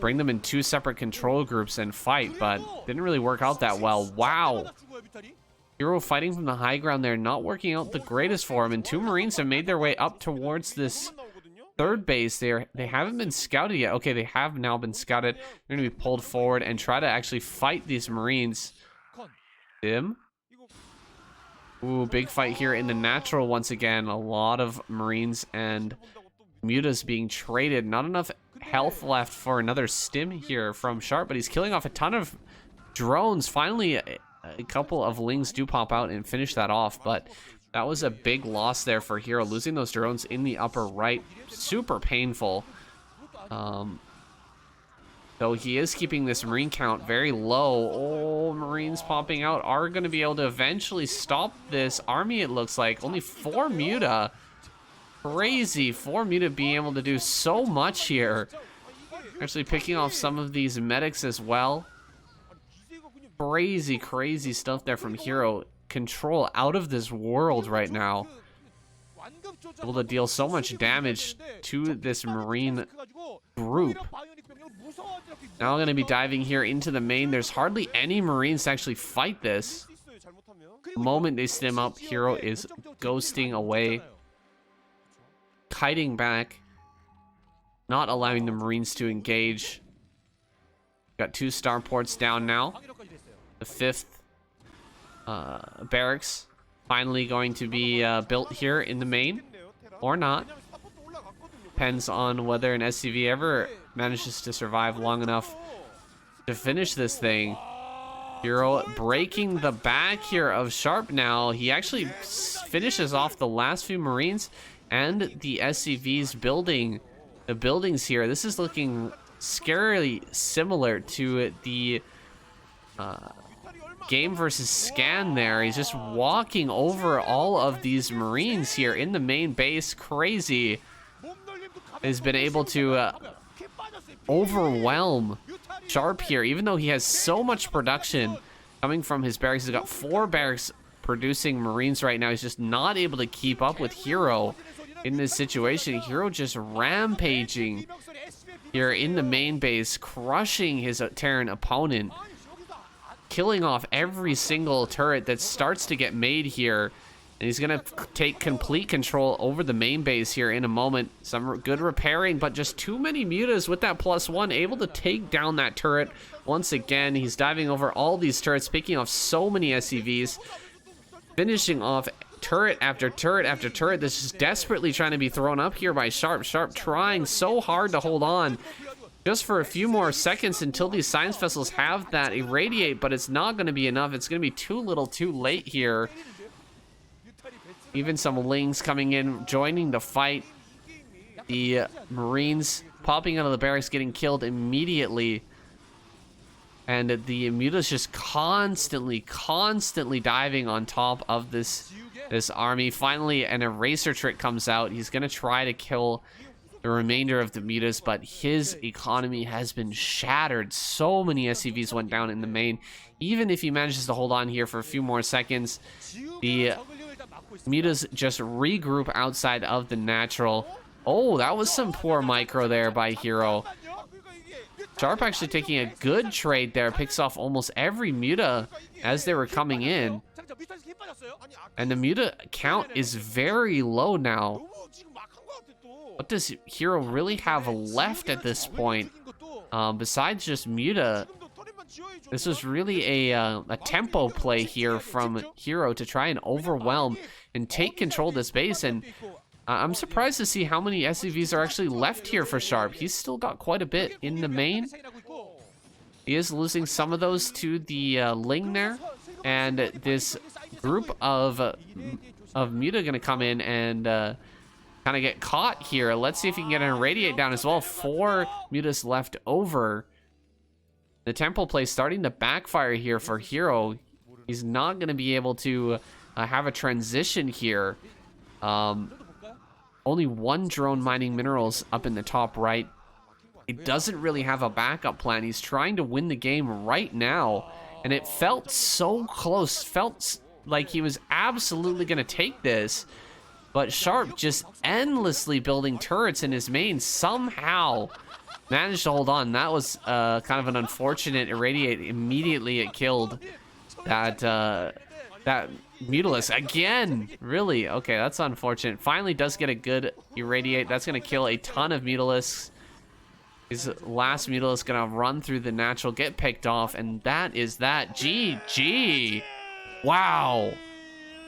bring them in 2 separate control groups and fight, but didn't really work out that well. Wow. Hero fighting from the high ground there, not working out the greatest for him, and 2 Marines have made their way up towards this third base. They haven't been scouted yet. Okay, they have now been scouted. They're going to be pulled forward and try to actually fight these Marines. Dim. Ooh, big fight here in the natural once again. A lot of Marines and Mutas being traded. Not enough health left for another stim here from Sharp, but he's killing off a ton of drones. Finally, a couple of Lings do pop out and finish that off, but that was a big loss there for Hero. Losing those drones in the upper right, super painful. Though he is keeping this Marine count very low. Oh, Marines popping out are going to be able to eventually stop this army, it looks like. Only 4 Muta. Crazy. 4 Muta being able to do so much here. Actually picking off some of these medics as well. Crazy, crazy stuff there from Hero. Control out of this world right now. Able to deal so much damage to this Marine group. Now I'm going to be diving here into the main. There's hardly any Marines to actually fight this. The moment they stim up, Hero is ghosting away. Kiting back. Not allowing the Marines to engage. Got 2 starports down now. The 5th barracks finally going to be built here in the main. Or not. Depends on whether an SCV ever manages to survive long enough to finish this thing. Hero breaking the back here of Sharp now. He actually finishes off the last few Marines and the SCVs building the buildings here. This is looking scarily similar to the game versus scan there. He's just walking over all of these Marines here in the main base. Crazy. Has been able to overwhelm Sharp here, even though he has so much production coming from his barracks. He's got 4 barracks producing Marines right now. He's just not able to keep up with Hero in this situation. Hero just rampaging here in the main base, crushing his Terran opponent, killing off every single turret that starts to get made here. And he's going to take complete control over the main base here in a moment. Some good repairing, but just too many Mutas with that +1, able to take down that turret. Once again, he's diving over all these turrets, picking off so many SCVs, finishing off turret after turret after turret that's just desperately trying to be thrown up here by Sharp. Sharp trying so hard to hold on just for a few more seconds until these science vessels have that irradiate, but it's not going to be enough. It's going to be too little too late here. Even some Lings coming in, joining the fight. The Marines popping out of the barracks, getting killed immediately. And the Muta's just constantly diving on top of this army. Finally, an eraser trick comes out. He's going to try to kill the remainder of the Mutas, but his economy has been shattered. So many SCVs went down in the main. Even if he manages to hold on here for a few more seconds, the Mutas just regroup outside of the natural. Oh, that was some poor micro there by Hero. Sharp actually taking a good trade there. Picks off almost every Muta as they were coming in. And the Muta count is very low now. What does Hero really have left at this point? Besides just Muta, this was really a tempo play here from Hero to try and overwhelm and take control of this base. And I'm surprised to see how many SCVs are actually left here for Sharp. He's still got quite a bit in the main. He is losing some of those to the Ling there. And this group of Muta going to come in and kind of get caught here. Let's see if he can get an irradiate down as well. 4 Mutas left over. The tempo play starting to backfire here for Hero. He's not going to be able to have a transition here. Only 1 drone mining minerals up in the top right. It doesn't really have a backup plan. He's trying to win the game right now. And it felt so close. Felt like he was absolutely going to take this. But Sharp just endlessly building turrets in his main somehow managed to hold on. That was kind of an unfortunate irradiate. Immediately it killed that that Mutalisk again. Really? Okay, that's unfortunate. Finally does get a good irradiate. That's gonna kill a ton of Mutalisks. His last Mutalisk gonna run through the natural, get picked off, and that is that. GG. Wow.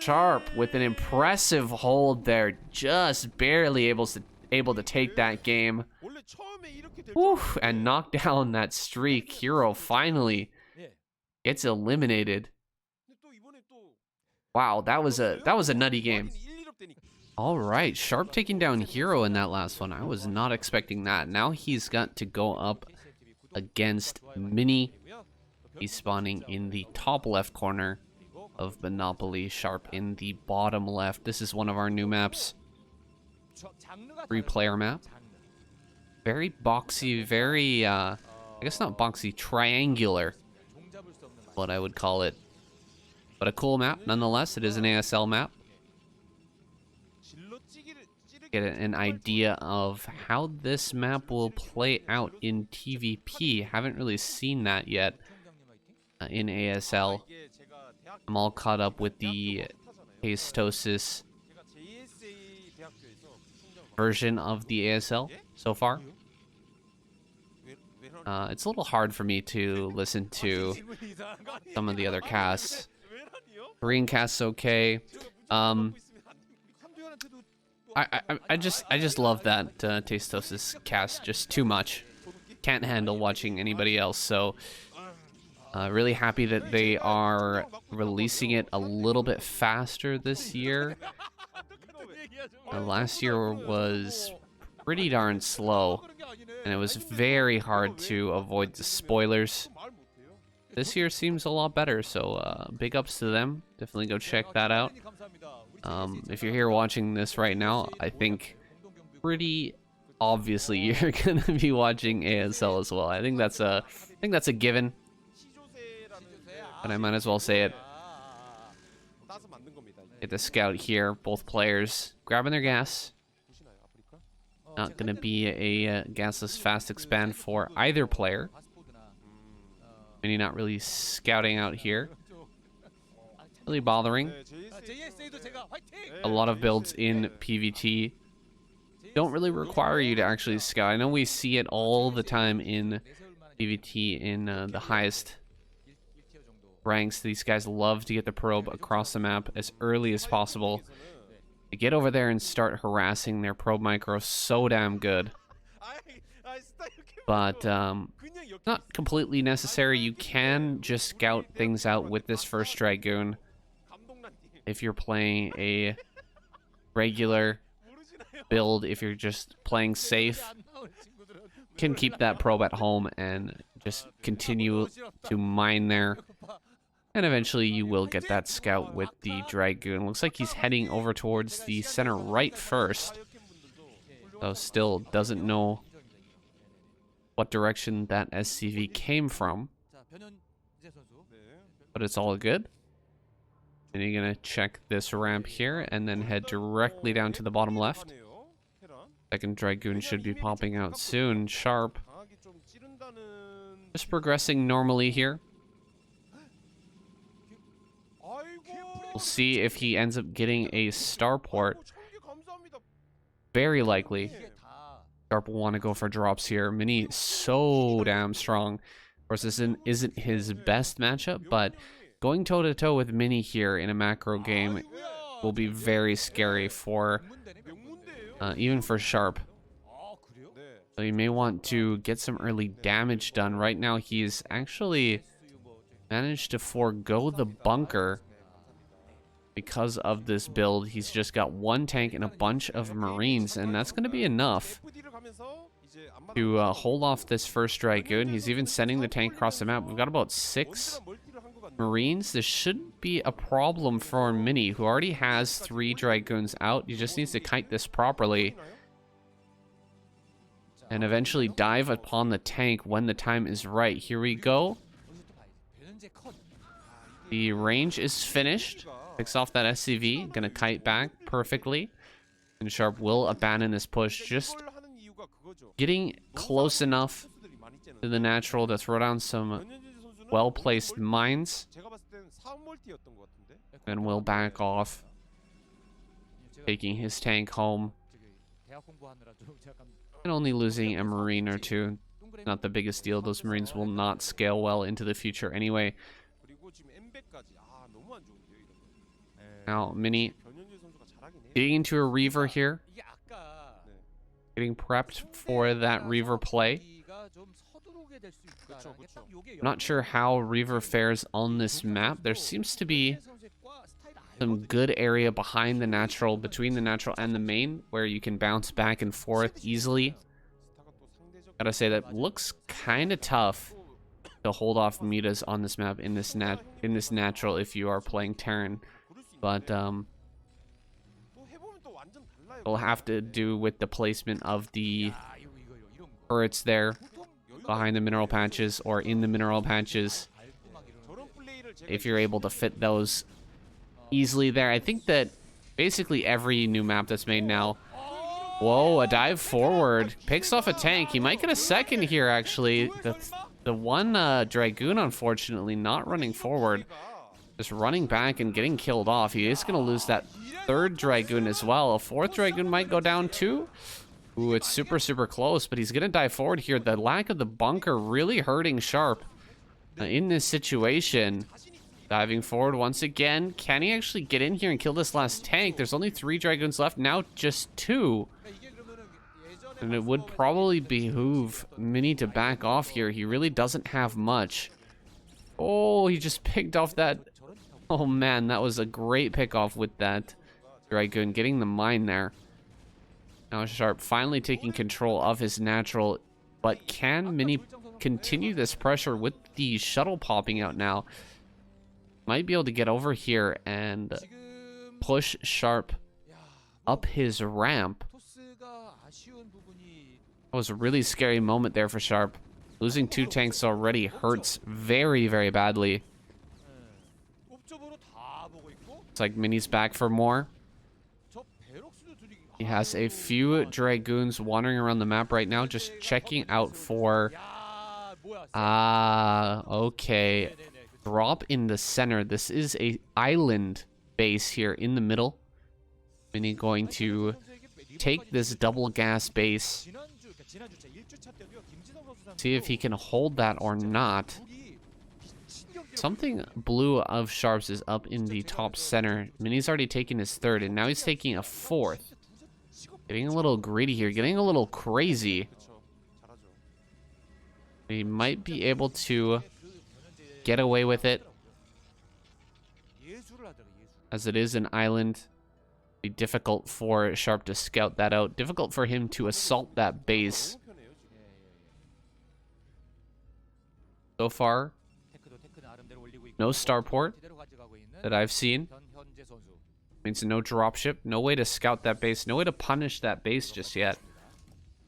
Sharp with an impressive hold there, just barely able to take that game. Whew, and knock down that streak. Hero finally gets eliminated. Wow, that was a nutty game. All right, Sharp taking down Hero in that last one. I was not expecting that. Now he's got to go up against Mini. He's spawning in the top left corner of Monopoly. Sharp in the bottom left. This is one of our new maps. 3-player map. Very boxy, very, I guess not boxy, triangular. What I would call it. But a cool map, nonetheless. It is an ASL map. Get an idea of how this map will play out in TVP. Haven't really seen that yet in ASL. I'm all caught up with the Astosis version of the ASL so far. It's a little hard for me to listen to some of the other casts. Korean cast's okay. I just love that Tastosis cast just too much. Can't handle watching anybody else, so really happy that they are releasing it a little bit faster this year. Last year was pretty darn slow, and it was very hard to avoid the spoilers. This year seems a lot better, so big ups to them. Definitely go check that out. If you're here watching this right now, I think pretty obviously you're gonna be watching ASL as well. I think that's a given. But I might as well say it. Get the scout here, both players grabbing their gas. Not gonna be a gasless fast expand for either player. Mini not really scouting out here. Really bothering. A lot of builds in PvT don't really require you to actually scout. I know we see it all the time in PvT in the highest ranks. These guys love to get the probe across the map as early as possible. To get over there and start harassing their probe micro so damn good. But not completely necessary. You can just scout things out with this first Dragoon. If you're playing a regular build, if you're just playing safe, can keep that probe at home and just continue to mine there. And eventually you will get that scout with the Dragoon. Looks like he's heading over towards the center right first. So still doesn't know what direction that SCV came from. But it's all good. And you're gonna check this ramp here and then head directly down to the bottom left. Second Dragoon should be popping out soon. Sharp. Just progressing normally here. We'll see if he ends up getting a starport. Very likely. Sharp will want to go for drops here. Mini so damn strong. Of course, this isn't his best matchup, but going toe-to-toe with Mini here in a macro game will be very scary for even for Sharp. So you may want to get some early damage done. Right now, he's actually managed to forego the bunker because of this build. He's just got one tank and a bunch of Marines, and that's going to be enough to hold off this first Dragoon. He's even sending the tank across the map. We've got about 6 Marines. This shouldn't be a problem for Mini, who already has 3 Dragoons out. He just needs to kite this properly and eventually dive upon the tank when the time is right. Here we go. The range is finished. Picks off that SCV. Gonna kite back perfectly. And Sharp will abandon this push just getting close enough to the natural to throw down some well-placed mines, and will back off, taking his tank home, and only losing a marine or two. Not the biggest deal. Those marines will not scale well into the future anyway. Now, Mini getting into a Reaver here. Getting prepped for that Reaver play. I'm not sure how Reaver fares on this map. There seems to be some good area behind the natural, between the natural and the main, where you can bounce back and forth easily. Gotta say, that looks kind of tough to hold off mutas on this map in this natural if you are playing Terran. But it'll have to do with the placement of the turrets there behind the mineral patches or in the mineral patches. If you're able to fit those easily there. I think that basically every new map that's made now. Whoa, a dive forward. Picks off a tank. He might get a second here, actually. The one Dragoon, unfortunately, not running forward. Just running back and getting killed off. He is going to lose that third Dragoon as well. A fourth Dragoon might go down too. Ooh, it's super, super close, but he's going to dive forward here. The lack of the bunker really hurting Sharp in this situation. Diving forward once again. Can he actually get in here and kill this last tank? There's only 3 Dragoons left. Now just 2. And it would probably behoove Mini to back off here. He really doesn't have much. Oh, he just picked off that. Oh man, that was a great pickoff with that Dragoon. Getting the mine there. Now Sharp finally taking control of his natural. But can Mini continue this pressure with the shuttle popping out now? Might be able to get over here and push Sharp up his ramp. That was a really scary moment there for Sharp. Losing 2 tanks already hurts very, very badly. It's like Mini's back for more. He has a few Dragoons wandering around the map right now, just checking out for... okay. Drop in the center. This is a island base here in the middle. Mini going to take this double gas base. See if he can hold that or not. Something blue of Sharps is up in the top center. Mini's already taken his 3rd, and now he's taking a 4th. Getting a little greedy here, getting a little crazy. He might be able to get away with it, as it is an island. Be difficult for Sharp to scout that out. Difficult for him to assault that base. So far, no starport that I've seen. Means no dropship, no way to scout that base, no way to punish that base just yet.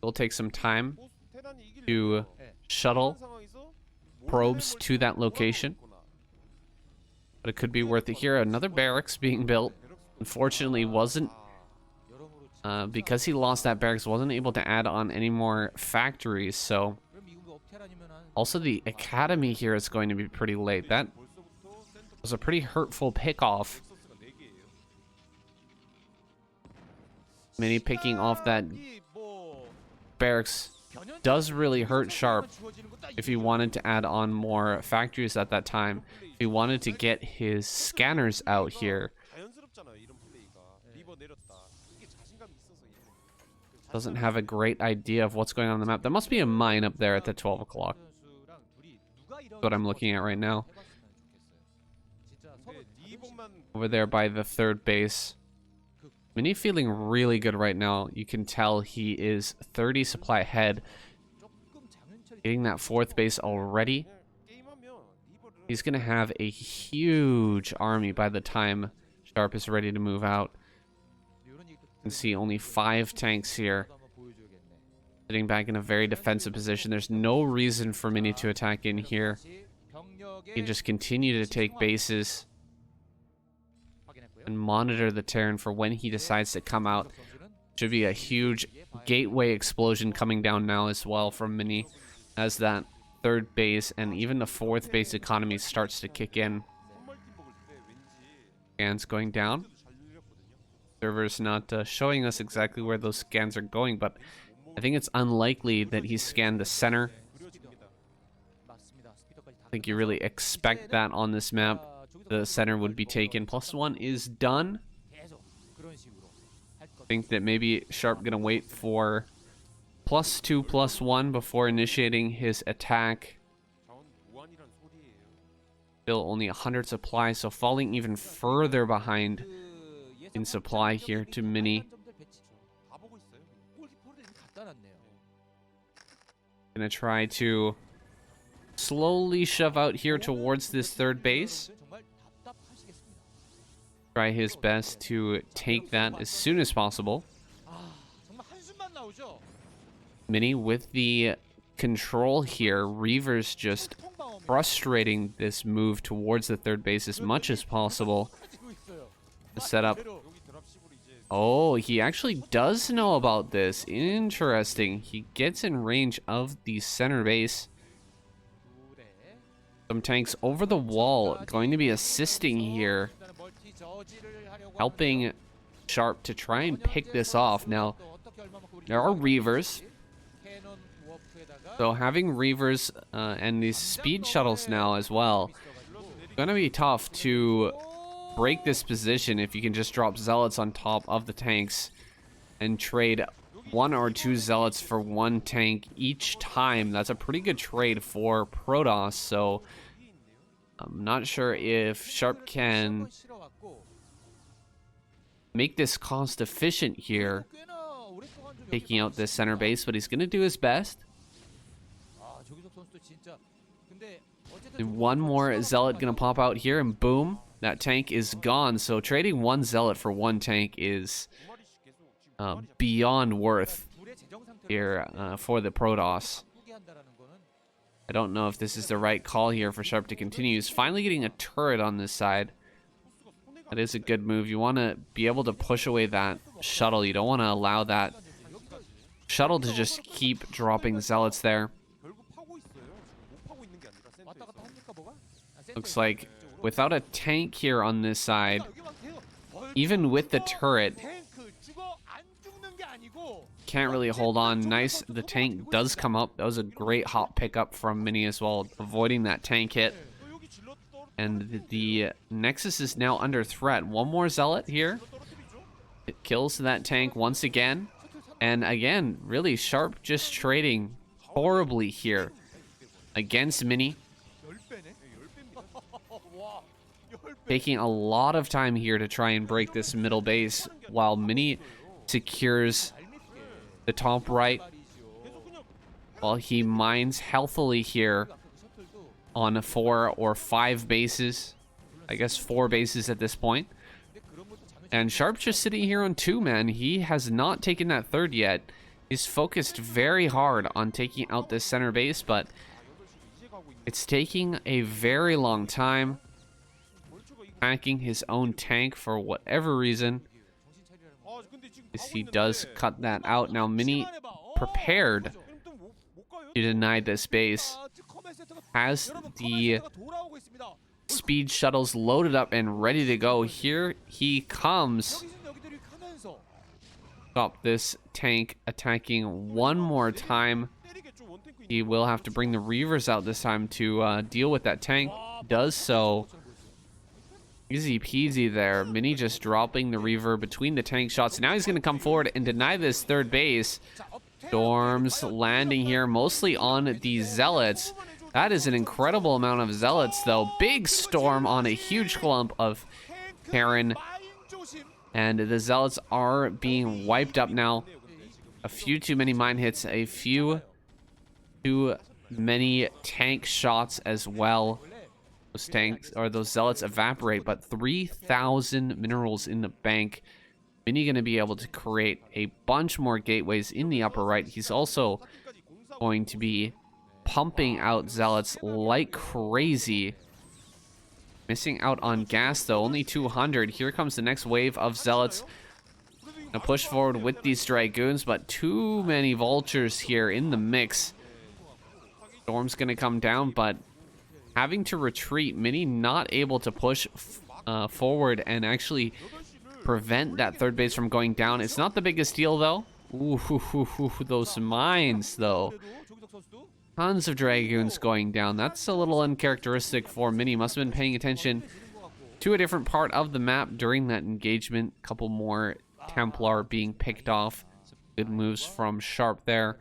It'll take some time to shuttle probes to that location. But it could be worth it here. Another barracks being built. Unfortunately, wasn't... because he lost that barracks, wasn't able to add on any more factories, so... Also, the academy here is going to be pretty late. That was a pretty hurtful pickoff. Mini picking off that barracks does really hurt Sharp if he wanted to add on more factories at that time. If he wanted to get his scanners out here. Doesn't have a great idea of what's going on the map. There must be a mine up there at the 12 o'clock. That's what I'm looking at right now. Over there by the 3rd base. Mini feeling really good right now. You can tell he is 30 supply ahead. Getting that 4th base already. He's going to have a huge army by the time Sharp is ready to move out. You can see only 5 tanks here. Sitting back in a very defensive position. There's no reason for Mini to attack in here. He can just continue to take bases and monitor the Terran for when he decides to come out. Should be a huge gateway explosion coming down now as well from Mini, as that third base and even the fourth base economy starts to kick in. Scans going down. Server's not showing us exactly where those scans are going, but I think it's unlikely that he scanned the center. I think you really expect that on this map. The center would be taken. +1 is done. I think that maybe Sharp gonna wait for +2, +1 before initiating his attack. Still only 100 supply, so falling even further behind in supply here to Mini. Gonna try to slowly shove out here towards this third base. Try his best to take that as soon as possible. Mini with the control here. Reaver's just frustrating this move towards the third base as much as possible. The setup. Oh, he actually does know about this. Interesting. He gets in range of the center base. Some tanks over the wall going to be assisting here, helping Sharp to try and pick this off. Now, there are Reavers. So having Reavers and these speed shuttles now as well, going to be tough to break this position if you can just drop Zealots on top of the tanks and trade 1 or 2 Zealots for 1 tank each time. That's a pretty good trade for Protoss, so I'm not sure if Sharp can make this cost efficient here, taking out this center base, but he's going to do his best. And 1 more Zealot going to pop out here, and boom, that tank is gone. So trading 1 Zealot for 1 tank is beyond worth here for the Protoss. I don't know if this is the right call here for Sharp to continue. He's finally getting a turret on this side. That is a good move. You want to be able to push away that shuttle. You don't want to allow that shuttle to just keep dropping Zealots there. Looks like without a tank here on this side, even with the turret, can't really hold on. Nice, the tank does come up. That was a great hot pickup from Mini as well, avoiding that tank hit. And the Nexus is now under threat. 1 more Zealot here. It kills that tank once again. And again, really Sharp just trading horribly here against Mini. Taking a lot of time here to try and break this middle base while Mini secures the top right, while he mines healthily here on 4 or 5 bases. I guess 4 bases at this point. And Sharp just sitting here on 2, man. He has not taken that third yet. He's focused very hard on taking out this center base, but it's taking a very long time. Hacking his own tank for whatever reason. He does cut that out. Now Mini prepared to deny this base. Has the speed shuttles loaded up and ready to go. Here he comes. Stop this tank attacking 1 more time. He will have to bring the Reavers out this time to deal with that tank. Does so. Easy peasy there. Mini just dropping the Reaver between the tank shots. Now he's going to come forward and deny this third base. Storms landing here mostly on the Zealots. That is an incredible amount of Zealots, though. Big storm on a huge clump of Terran. And the Zealots are being wiped up now. A few too many mine hits. A few too many tank shots as well. Those tanks or those Zealots evaporate, but 3,000 minerals in the bank. Mini gonna be able to create a bunch more gateways in the upper right. He's also going to be pumping out Zealots like crazy. Missing out on gas though, only 200. Here comes the next wave of Zealots. Gonna push forward with these Dragoons, but too many Vultures here in the mix. Storm's gonna come down, but having to retreat. Mini not able to push forward and actually prevent that third base from going down. It's not the biggest deal, though. Ooh, those mines, though. Tons of Dragoons going down. That's a little uncharacteristic for Mini. Must have been paying attention to a different part of the map during that engagement. Couple more Templar being picked off. Good moves from Sharp there.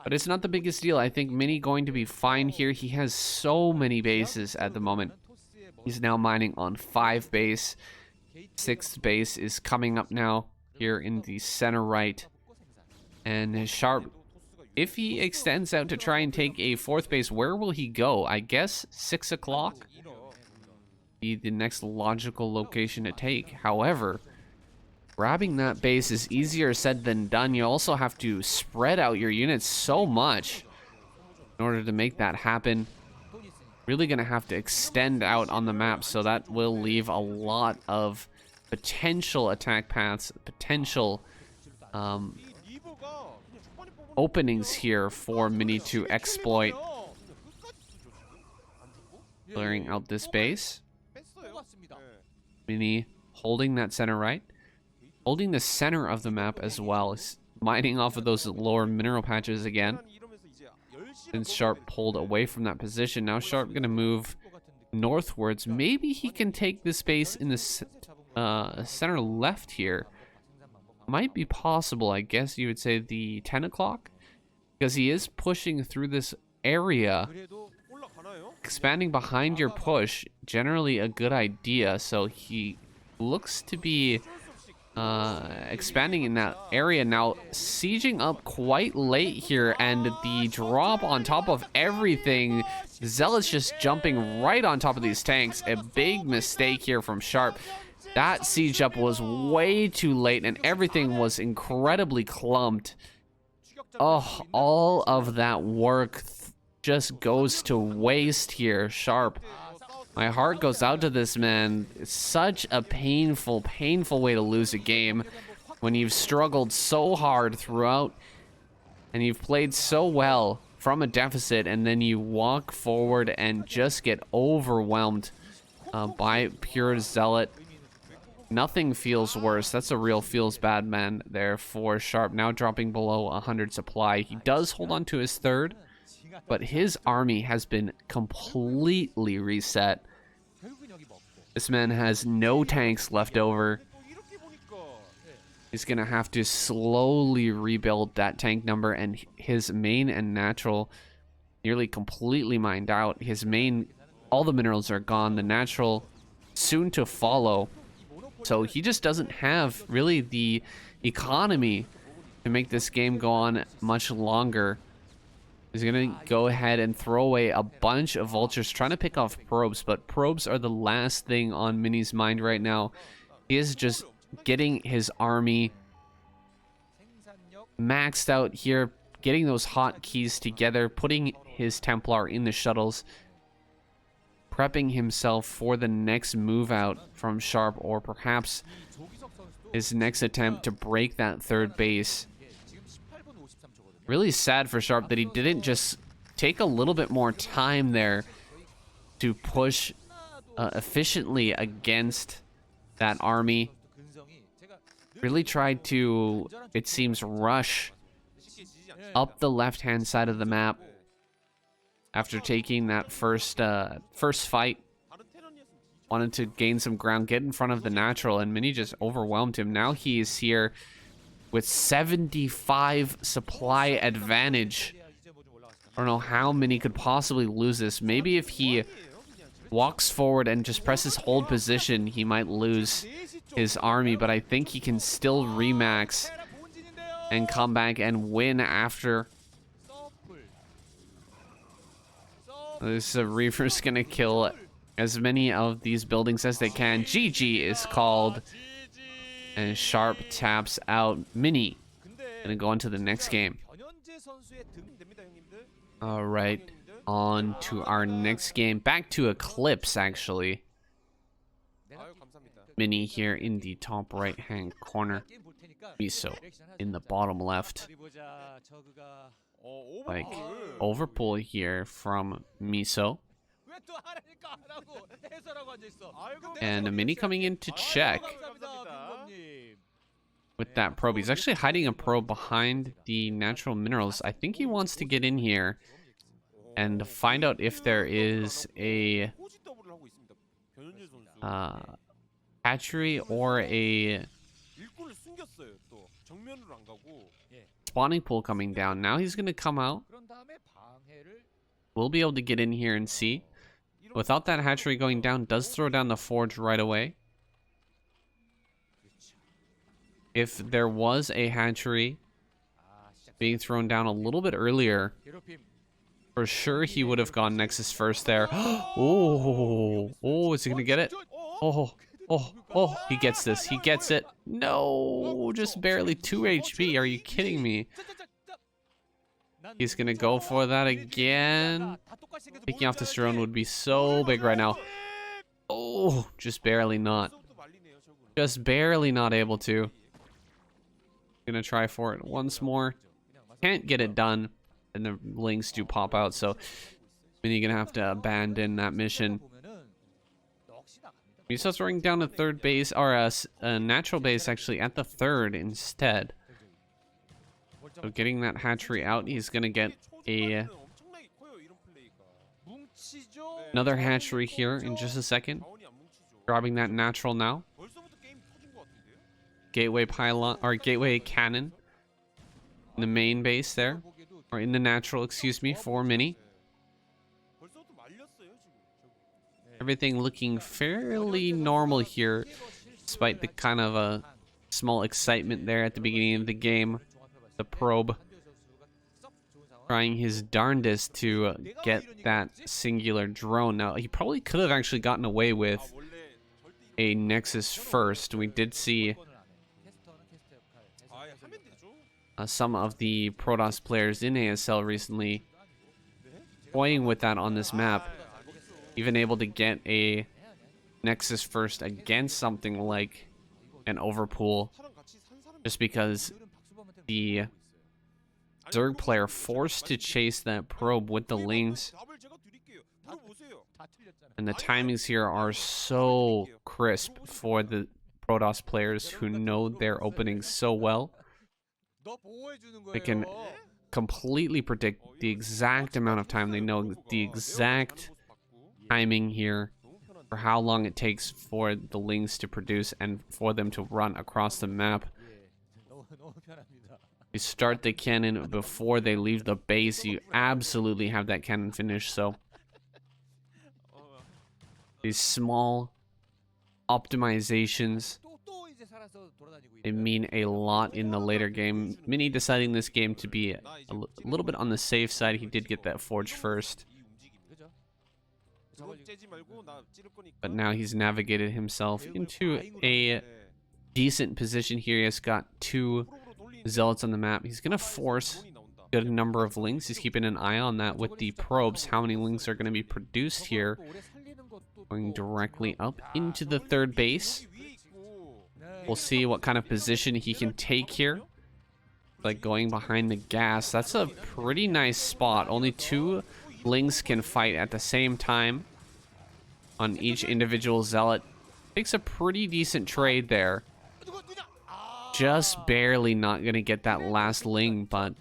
But it's not the biggest deal. I think Mini going to be fine here. He has so many bases at the moment. He's now mining on 5 base. 6th base is coming up now here in the center right. And Sharp, if he extends out to try and take a 4th base, where will he go? I guess 6 o'clock be the next logical location to take. However, grabbing that base is easier said than done. You also have to spread out your units so much in order to make that happen. Really going to have to extend out on the map, so that will leave a lot of potential attack paths, potential openings here for Mini to exploit. Clearing out this base. Mini holding that center right. Holding the center of the map as well. Mining off of those lower mineral patches again. Since Sharp pulled away from that position, now Sharp going to move northwards. Maybe he can take this base in the center left here. Might be possible, I guess you would say the 10 o'clock. Because he is pushing through this area. Expanding behind your push, generally a good idea. So he looks to be expanding in that area now, sieging up quite late here, and the drop on top of everything. Zealot's just jumping right on top of these tanks. A big mistake here from Sharp. That siege up was way too late, and everything was incredibly clumped. Oh, all of that work just goes to waste here. Sharp, my heart goes out to this man. It's such a painful way to lose a game when you've struggled so hard throughout and you've played so well from a deficit, and then you walk forward and just get overwhelmed by pure Zealot. Nothing feels worse. That's a real feels bad man there for Sharp. Now dropping below 100 supply. He does hold on to his 3rd, but his army has been completely reset. This man has no tanks left over. He's going to have to slowly rebuild that tank number, and his main and natural nearly completely mined out. His main, all the minerals are gone. The natural soon to follow. So he just doesn't have really the economy to make this game go on much longer. He's going to go ahead and throw away a bunch of vultures, trying to pick off probes, but probes are the last thing on Mini's mind right now. He is just getting his army maxed out here, getting those hotkeys together, putting his Templar in the shuttles, prepping himself for the next move out from Sharp, or perhaps his next attempt to break that 3rd base. Really sad for Sharp that he didn't just take a little bit more time there to push efficiently against that army. Really tried to, it seems, rush up the left-hand side of the map after taking that first fight. Wanted to gain some ground, get in front of the natural, and Mini just overwhelmed him. Now he is here with 75 supply advantage. I don't know how Mini could possibly lose this. Maybe if he walks forward and just presses hold position, he might lose his army, but I think he can still remax and come back and win after. This Reaver's gonna kill as many of these buildings as they can. GG is called, and Sharp taps out. Mini gonna go on to the next game. All right, on to our next game. Back to Eclipse, actually. Mini here in the top right hand corner. Miso in the bottom left. Like overpull here from Miso. And a Mini coming in to check with that probe. He's actually hiding a probe behind the natural minerals. I think he wants to get in here and find out if there is a hatchery or a spawning pool coming down. Now he's going to come out. We'll be able to get in here and see. Without that hatchery going down, does throw down the forge right away. If there was a hatchery being thrown down a little bit earlier, for sure he would have gone Nexus first there. Oh, is he going to get it? Oh, he gets this. He gets it. No, just barely 2 HP. Are you kidding me? He's going to go for that again. Taking off this drone would be so big right now. Oh, just barely not. Just barely not able to. Gonna try for it once more. Can't get it done. And the links do pop out, so Mini gonna have to abandon that mission. He's throwing down a third base, or a natural base actually at the third instead. So getting that hatchery out, he's gonna get another hatchery here in just a second. Grabbing that natural now. Gateway pylon, or gateway cannon in the main base there, or in the natural, excuse me, for Mini. Everything looking fairly normal here, despite the kind of a small excitement there at the beginning of the game. The probe trying his darndest to get that singular drone. Now, he probably could have actually gotten away with a Nexus first. We did see some of the Protoss players in ASL recently toying with that on this map. Even able to get a Nexus first against something like an overpool, just because the Zerg player forced to chase that probe with the lings. And the timings here are so crisp for the Protoss players who know their openings so well. They can completely predict the exact amount of time. They know the exact timing here for how long it takes for the lings to produce and for them to run across the map. You start the cannon before they leave the base. You absolutely have that cannon finished. So these small optimizations, they mean a lot in the later game. Mini deciding this game to be a little bit on the safe side. He did get that forge first, but now he's navigated himself into a decent position here. He has got 2 zealots on the map. He's gonna force a good number of links. He's keeping an eye on that with the probes. How many links are going to be produced here? Going directly up into the third base. We'll see what kind of position he can take here. Like going behind the gas. That's a pretty nice spot. Only 2 lings can fight at the same time on each individual zealot. Takes a pretty decent trade there. Just barely not going to get that last ling, but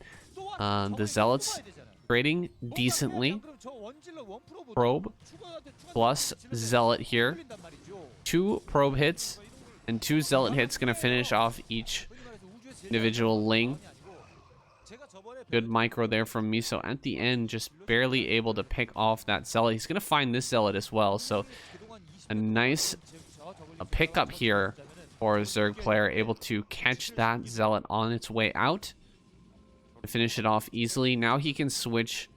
the zealots trading decently. Probe plus zealot here. 2 probe hits and 2 zealot hits going to finish off each individual ling. Good micro there from Miso at the end, just barely able to pick off that zealot. He's going to find this zealot as well, so a nice pickup here for a Zerg player, able to catch that zealot on its way out and finish it off easily. Now he can switch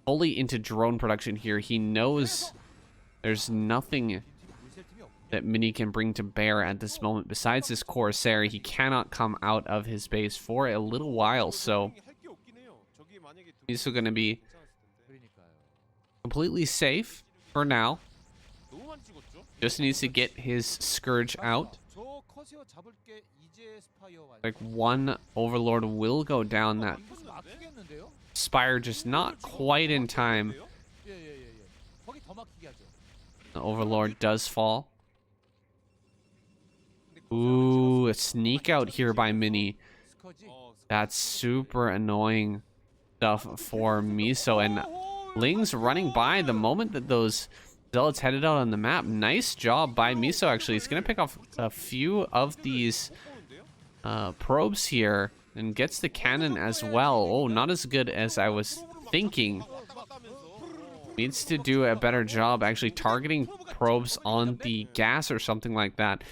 fully into drone production here. He knows there's nothing that Mini can bring to bear at this moment besides his Corsair. He cannot come out of his base for a little while, so he's still going to be completely safe for now. Just needs to get his Scourge out. Like one Overlord will go down. That Spire just not quite in time. The Overlord does fall. Ooh, a sneak out here by Mini. That's super annoying stuff for Miso. And Ling's running by the moment that those Zealots headed out on the map. Nice job by Miso, actually. He's going to pick off a few of these probes here and gets the cannon as well. Oh, not as good as I was thinking. Needs to do a better job actually targeting probes on the gas or something like that.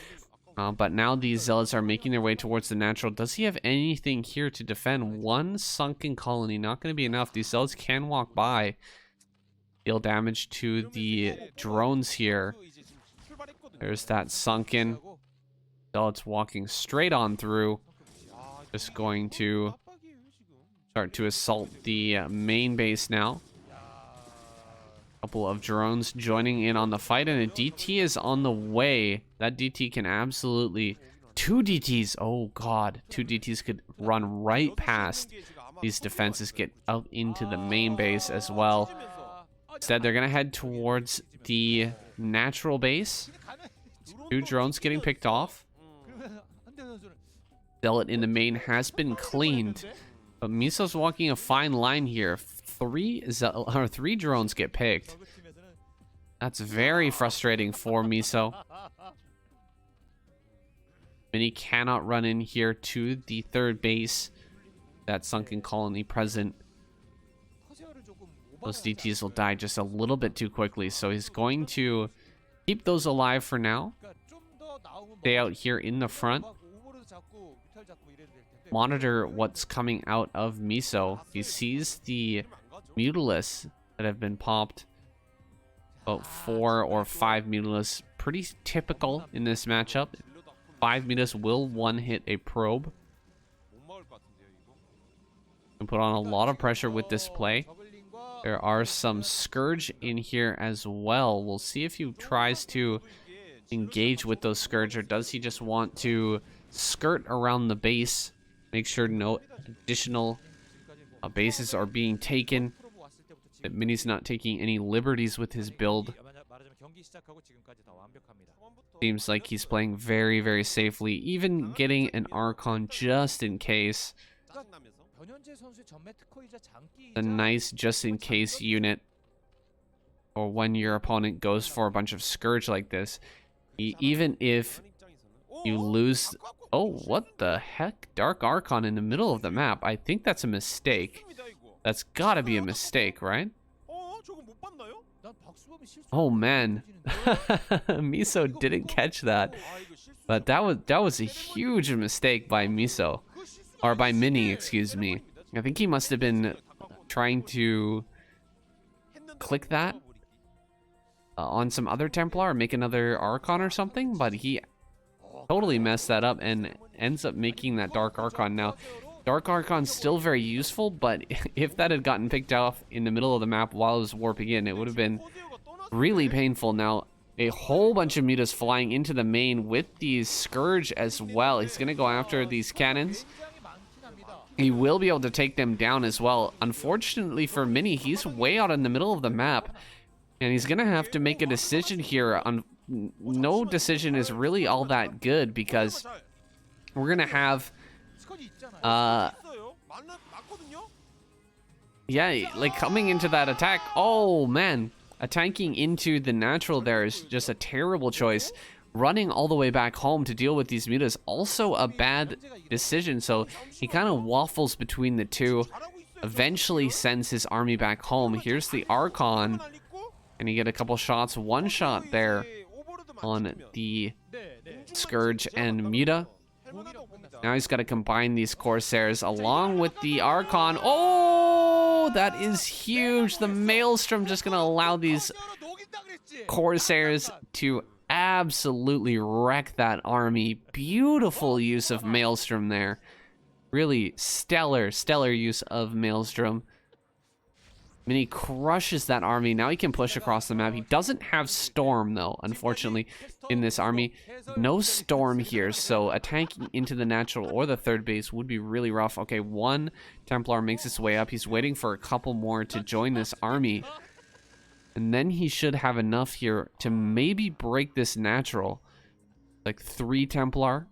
But now these Zealots are making their way towards the natural. Does he have anything here to defend? One sunken colony, not going to be enough. These Zealots can walk by. Deal damage to the drones here. There's that sunken. Zealots walking straight on through. Just going to start to assault the main base now. Couple of drones joining in on the fight, and a DT is on the way. That DT can absolutely... 2 DTs! Oh god, 2 DTs could run right past these defenses, get up into the main base as well. Instead, they're going to head towards the natural base. 2 drones getting picked off. Zealot in the main has been cleaned, but Miso's walking a fine line here. 3 drones get picked. That's very frustrating for Miso. Mini cannot run in here to the 3rd base. That sunken colony present. Those DTs will die just a little bit too quickly, so he's going to keep those alive for now. Stay out here in the front. Monitor what's coming out of Miso. He sees the Mutalisk that have been popped. About 4 or 5 Mutalisk. Pretty typical in this matchup. 5 Mutalisk will one-hit a probe. And put on a lot of pressure with this play. There are some Scourge in here as well. We'll see if he tries to engage with those Scourge, or does he just want to skirt around the base, make sure no additional bases are being taken, that Mini's not taking any liberties with his build. Seems like he's playing very, very safely, even getting an Archon just in case. A nice just in case unit, or when your opponent goes for a bunch of Scourge like this. Even if you lose... Oh, what the heck? Dark Archon in the middle of the map. I think that's a mistake. That's gotta be a mistake, right? Oh man. Miso didn't catch that. But that was a huge mistake by Miso. Or by Mini, excuse me. I think he must have been trying to click that on some other Templar or make another Archon or something, but he totally messed that up and ends up making that Dark Archon. Now, Dark Archon's still very useful, but if that had gotten picked off in the middle of the map while it was warping in, it would have been really painful. Now, a whole bunch of mutas flying into the main with these Scourge as well. He's going to go after these cannons. He will be able to take them down as well. Unfortunately for Mini, he's way out in the middle of the map, and he's going to have to make a decision here. No decision is really all that good, because we're going to have... yeah, like coming into that attack. Oh, man. Attacking into the natural there is just a terrible choice. Running all the way back home to deal with these mutas, also a bad decision. So he kind of waffles between the two. Eventually sends his army back home. Here's the Archon. And you get a couple shots. One shot there on the Scourge and Muta. Now he's got to combine these Corsairs along with the Archon. Oh, that is huge. The Maelstrom just going to allow these Corsairs to absolutely wreck that army. Beautiful use of Maelstrom there. Really stellar use of Maelstrom. Mini crushes that army. Now he can push across the map. He doesn't have Storm, though, unfortunately, in this army. No Storm here, so attacking into the natural or the third base would be really rough. Okay, one Templar makes his way up. He's waiting for a couple more to join this army. And then he should have enough here to maybe break this natural. Like 3 Templar.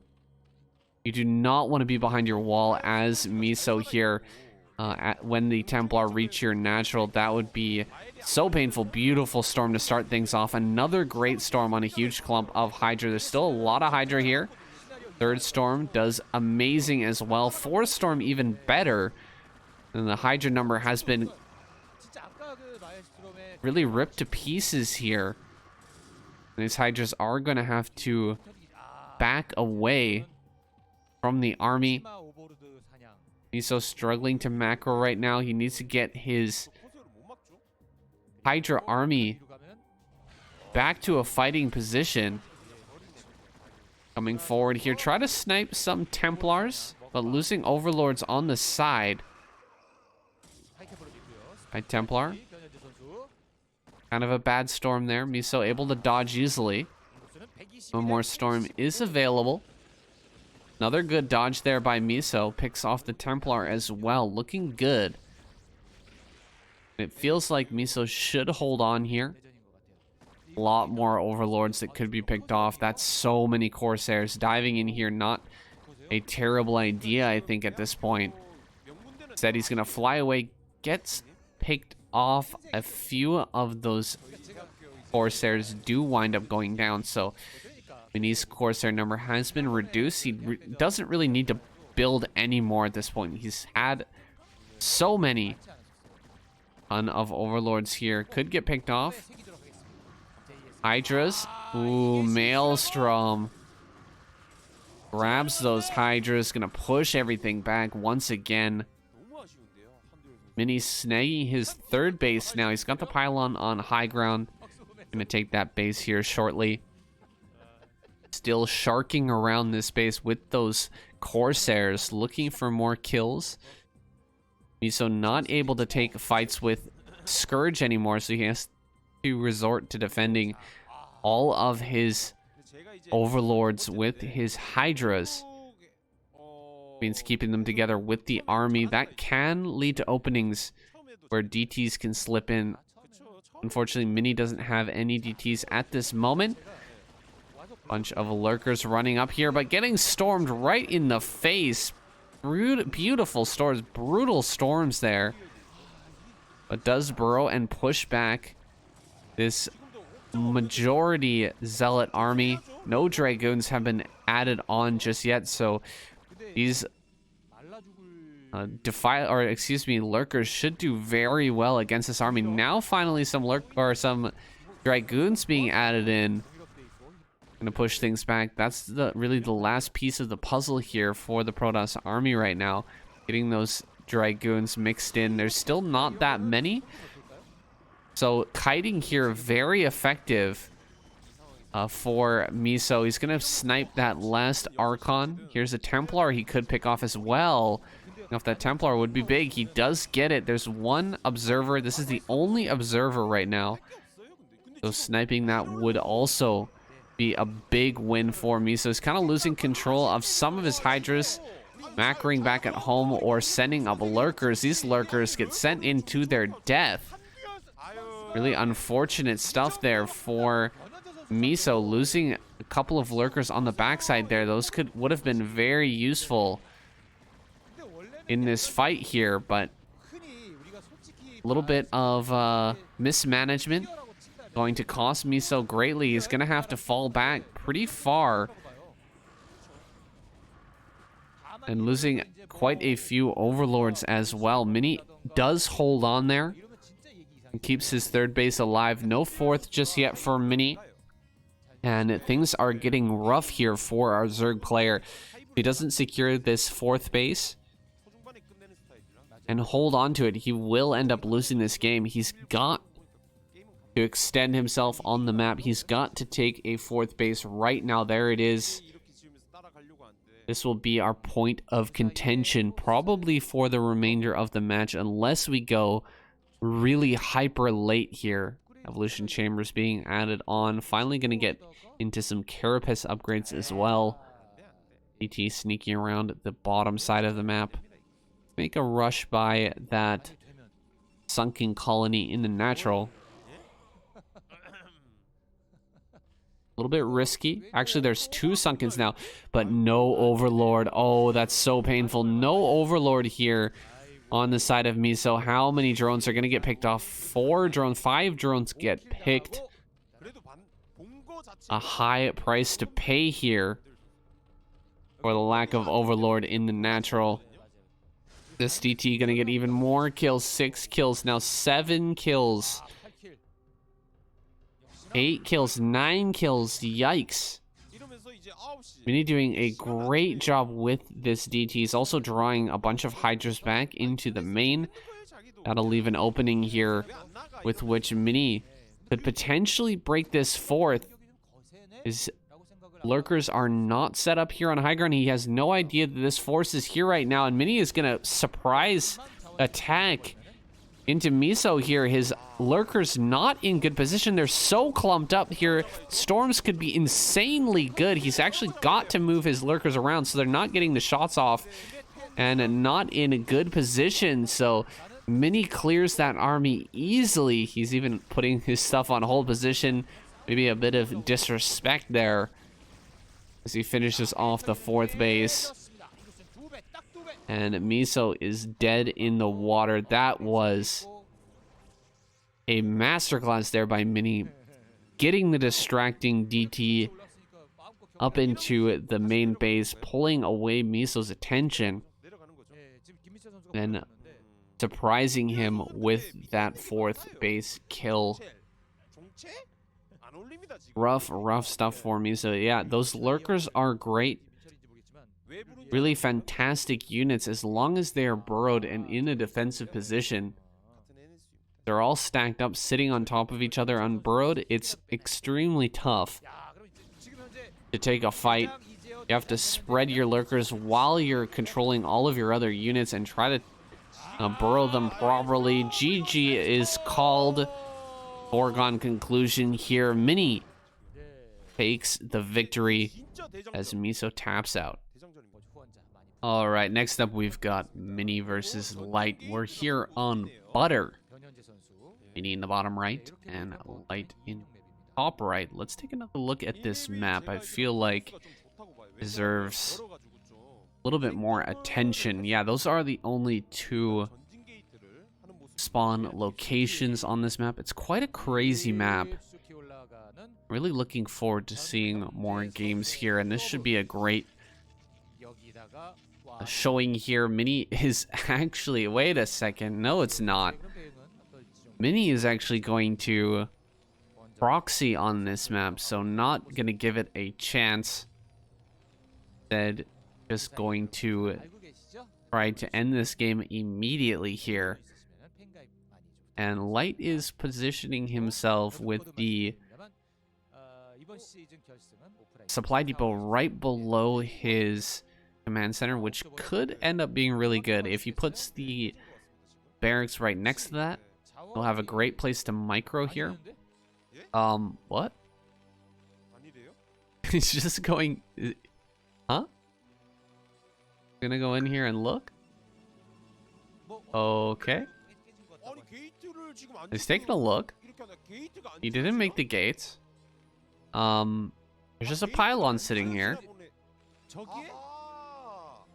You do not want to be behind your wall as Miso here. When the Templar reach your natural, that would be so painful. Beautiful storm to start things off. Another great storm on a huge clump of Hydra. There's still a lot of Hydra here. Third storm does amazing as well. Fourth storm even better. And the Hydra number has been really ripped to pieces here. And these Hydras are going to have to back away from the army. Miso struggling to macro right now. He needs to get his Hydra army back to a fighting position. Coming forward here. Try to snipe some Templars, but losing Overlords on the side. Right, Templar. Kind of a bad storm there. Miso able to dodge easily. One more storm is available. Another good dodge there by Miso. Picks off the Templar as well. Looking good. It feels like Miso should hold on here. A lot more Overlords that could be picked off. That's so many Corsairs. Diving in here, not a terrible idea, I think, at this point. Said he's going to fly away. Gets picked off. A few of those Corsairs do wind up going down, so Mini's Corsair number has been reduced. He doesn't really need to build any more at this point. He's had so many. Ton of Overlords here. Could get picked off. Hydras. Ooh, Maelstrom. Grabs those Hydras. Gonna push everything back once again. Mini snagging his third base now. He's got the pylon on high ground. Gonna take that base here shortly. Still sharking around this base with those Corsairs, looking for more kills. Miso not able to take fights with Scourge anymore, so he has to resort to defending all of his Overlords with his Hydras. Means keeping them together with the army. That can lead to openings where DTs can slip in. Unfortunately, Mini doesn't have any DTs at this moment. Bunch of lurkers running up here, but getting stormed right in the face. Beautiful storms, brutal storms there. But does burrow and push back this majority Zealot army. No Dragoons have been added on just yet, so these lurkers should do very well against this army. Now finally some Dragoons being added in. Gonna push things back. That's really the last piece of the puzzle here for the Protoss army right now. Getting those Dragoons mixed in. There's still not that many. So kiting here, very effective for Miso. He's gonna snipe that last Archon. Here's a Templar he could pick off as well. If that Templar would be big. He does get it. There's one Observer. This is the only Observer right now. So sniping that would also be a big win for Miso. He's kind of losing control of some of his Hydras, macroing back at home or sending up lurkers. These lurkers get sent into their death. Really unfortunate stuff there for Miso, losing a couple of lurkers on the backside there. Those would have been very useful in this fight here, but a little bit of mismanagement. Going to cost Miso greatly. He's going to have to fall back pretty far. And losing quite a few Overlords as well. Mini does hold on there. And keeps his third base alive. No fourth just yet for Mini. And things are getting rough here for our Zerg player. If he doesn't secure this fourth base and hold on to it, he will end up losing this game. He's got to extend himself on the map. He's got to take a fourth base right now. There it is. This will be our point of contention probably for the remainder of the match, unless we go really hyper late here. Evolution chambers being added on. Finally going to get into some carapace upgrades as well. DT sneaking around the bottom side of the map. Make a rush by that sunken colony in the natural. A little bit risky. Actually, there's 2 sunkens now, but no overlord. Oh, that's so painful. No overlord here on the side of Miso. How many drones are going to get picked off? 5 drones get picked. A high price to pay here for the lack of overlord in the natural. This DT going to get even more kills. 6 kills, now 7 kills. 8 kills, 9 kills, yikes. Mini doing a great job with this DT. He's also drawing a bunch of Hydras back into the main. That'll leave an opening here with which Mini could potentially break this 4th. His lurkers are not set up here on high ground. He has no idea that this force is here right now, and Mini is going to surprise attack into Miso here. His lurkers not in good position. They're so clumped up here. Storms could be insanely good. He's actually got to move his lurkers around so they're not getting the shots off and not in a good position. So Mini clears that army easily. He's even putting his stuff on hold position. Maybe a bit of disrespect there as he finishes off the 4th base. And Miso is dead in the water. That was a masterclass there by Mini, getting the distracting DT up into the main base, pulling away Miso's attention, and surprising him with that 4th base kill. Rough stuff for Miso. Yeah, those lurkers are great. Really fantastic units as long as they are burrowed and in a defensive position. They're all stacked up, sitting on top of each other unburrowed. It's extremely tough to take a fight. You have to spread your lurkers while you're controlling all of your other units and try to burrow them properly. GG is called. Foregone conclusion here. Mini takes the victory as Miso taps out. All right, next up we've got Mini versus Light. We're here on Butter. Mini in the bottom right and Light in top right. Let's take another look at this map. I feel like it deserves a little bit more attention. Yeah, those are the only 2 spawn locations on this map. It's quite a crazy map. Really looking forward to seeing more games here, and this should be a great showing here. Mini is actually, wait a second, no it's not. Mini is actually going to proxy on this map, so not gonna give it a chance. Instead, just going to try to end this game immediately here. And Light is positioning himself with the supply depot right below his command center, which could end up being really good. If he puts the barracks right next to that, he'll have a great place to micro here. What? He's just going... Huh? Gonna go in here and look? Okay. He's taking a look. He didn't make the gates. There's just a pylon sitting here.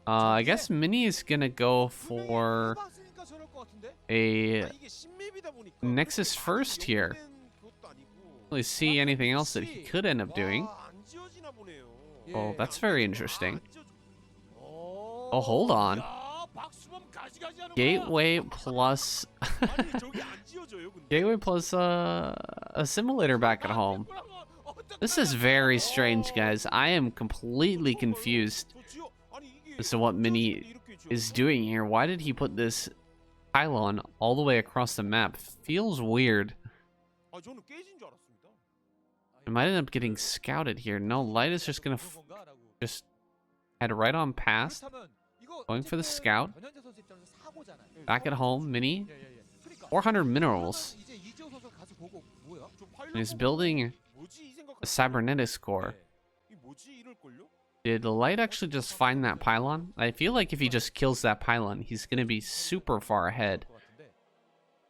I guess Mini is gonna go for a Nexus first here. Don't really see anything else that he could end up doing. Oh, that's very interesting. Oh, hold on. Gateway plus Gateway plus a simulator back at home. This is very strange, guys. I am completely confused as to what Mini is doing here. Why did he put this pylon all the way across the map? Feels weird. It might end up getting scouted here. No, Light is just gonna just head right on past, going for the scout. Back at home, Mini 400 minerals. And he's building a cybernetics core. Did Light actually just find that pylon? I feel like if he just kills that pylon, he's going to be super far ahead.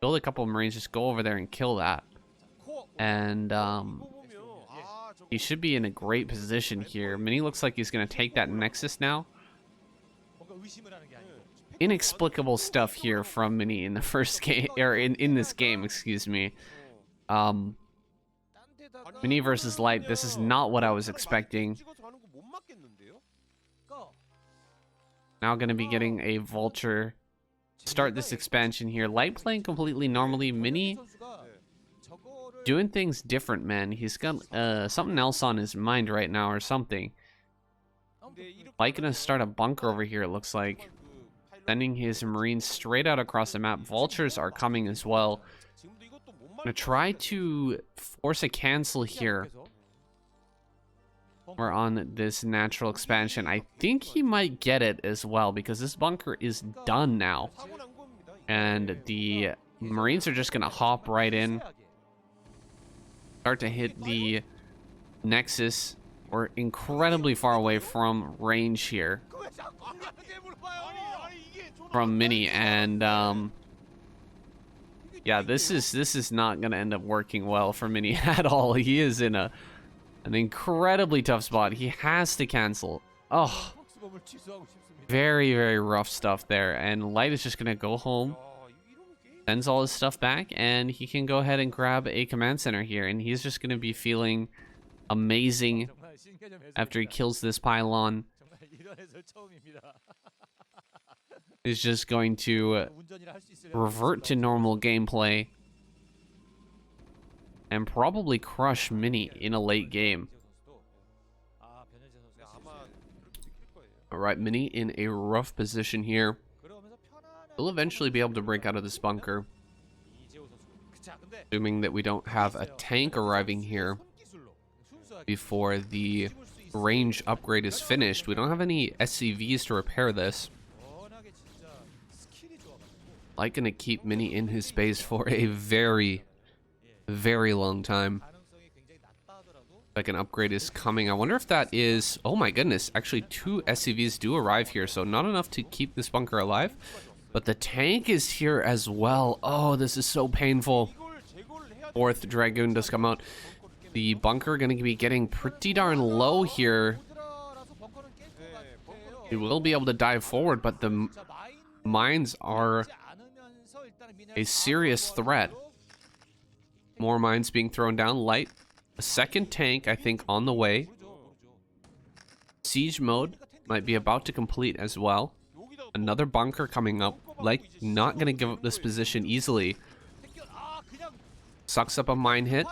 Build a couple of Marines, just go over there and kill that. And he should be in a great position here. Mini looks like he's going to take that Nexus now. Inexplicable stuff here from Mini in the first game, or in this game, excuse me. Mini versus Light, this is not what I was expecting. Now going to be getting a Vulture. Start this expansion here. Light playing completely normally. Mini doing things different, man. He's got something else on his mind right now or something. Light gonna start a bunker over here, it looks like. Sending his Marines straight out across the map. Vultures are coming as well. Gonna try to force a cancel here. We're on this natural expansion. I think he might get it as well because this bunker is done now. And the Marines are just going to hop right in. Start to hit the Nexus. We're incredibly far away from range here. From Mini. And yeah, this is not going to end up working well for Mini at all. He is in an incredibly tough spot. He has to cancel. Oh, very, very rough stuff there. And Light is just going to go home, sends all his stuff back, and he can go ahead and grab a command center here. And he's just going to be feeling amazing after he kills this pylon. He's just going to revert to normal gameplay and probably crush Mini in a late game. Alright, Mini in a rough position here. He'll eventually be able to break out of this bunker. Assuming that we don't have a tank arriving here before the range upgrade is finished. We don't have any SCVs to repair this. Like gonna keep Mini in his base for a very long time. Like an upgrade is coming. I wonder if that is, oh my goodness, actually 2 SCVs do arrive here, so not enough to keep this bunker alive, but the tank is here as well. Oh, this is so painful. 4th Dragoon does come out. The bunker gonna be getting pretty darn low here. It will be able to dive forward, but the mines are a serious threat. More mines being thrown down. Light. A second tank, I think, on the way. Siege mode might be about to complete as well. Another bunker coming up. Light not going to give up this position easily. Sucks up a mine hit.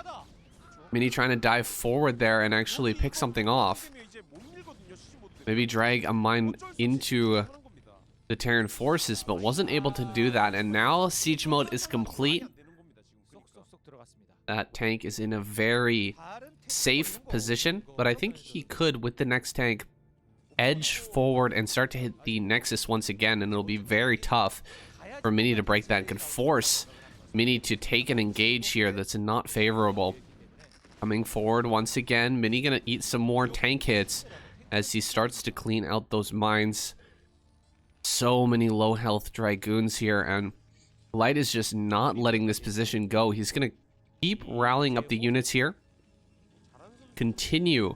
Mini trying to dive forward there and actually pick something off. Maybe drag a mine into the Terran forces, but wasn't able to do that. And now siege mode is complete. That tank is in a very safe position, but I think he could, with the next tank, edge forward and start to hit the Nexus once again, and it'll be very tough for Mini to break that. Could force Mini to take an engage here that's not favorable. Coming forward once again, Mini gonna eat some more tank hits as he starts to clean out those mines. So many low health Dragoons here, and Light is just not letting this position go. He's gonna keep rallying up the units here. Continue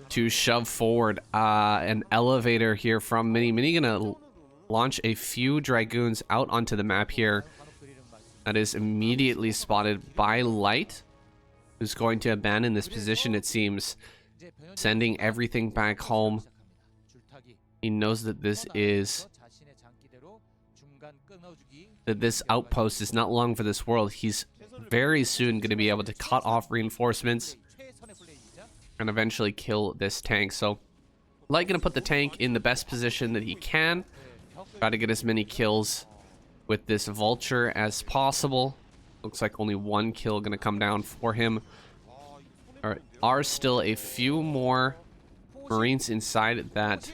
to shove forward an elevator here from Mini. Mini gonna launch a few Dragoons out onto the map here. That is immediately spotted by Light, who's going to abandon this position, it seems. Sending everything back home. He knows that this outpost is not long for this world. He's very soon going to be able to cut off reinforcements and eventually kill this tank. So Light going to put the tank in the best position that he can. Try to get as many kills with this Vulture as possible. Looks like only 1 kill going to come down for him. There are still a few more Marines inside that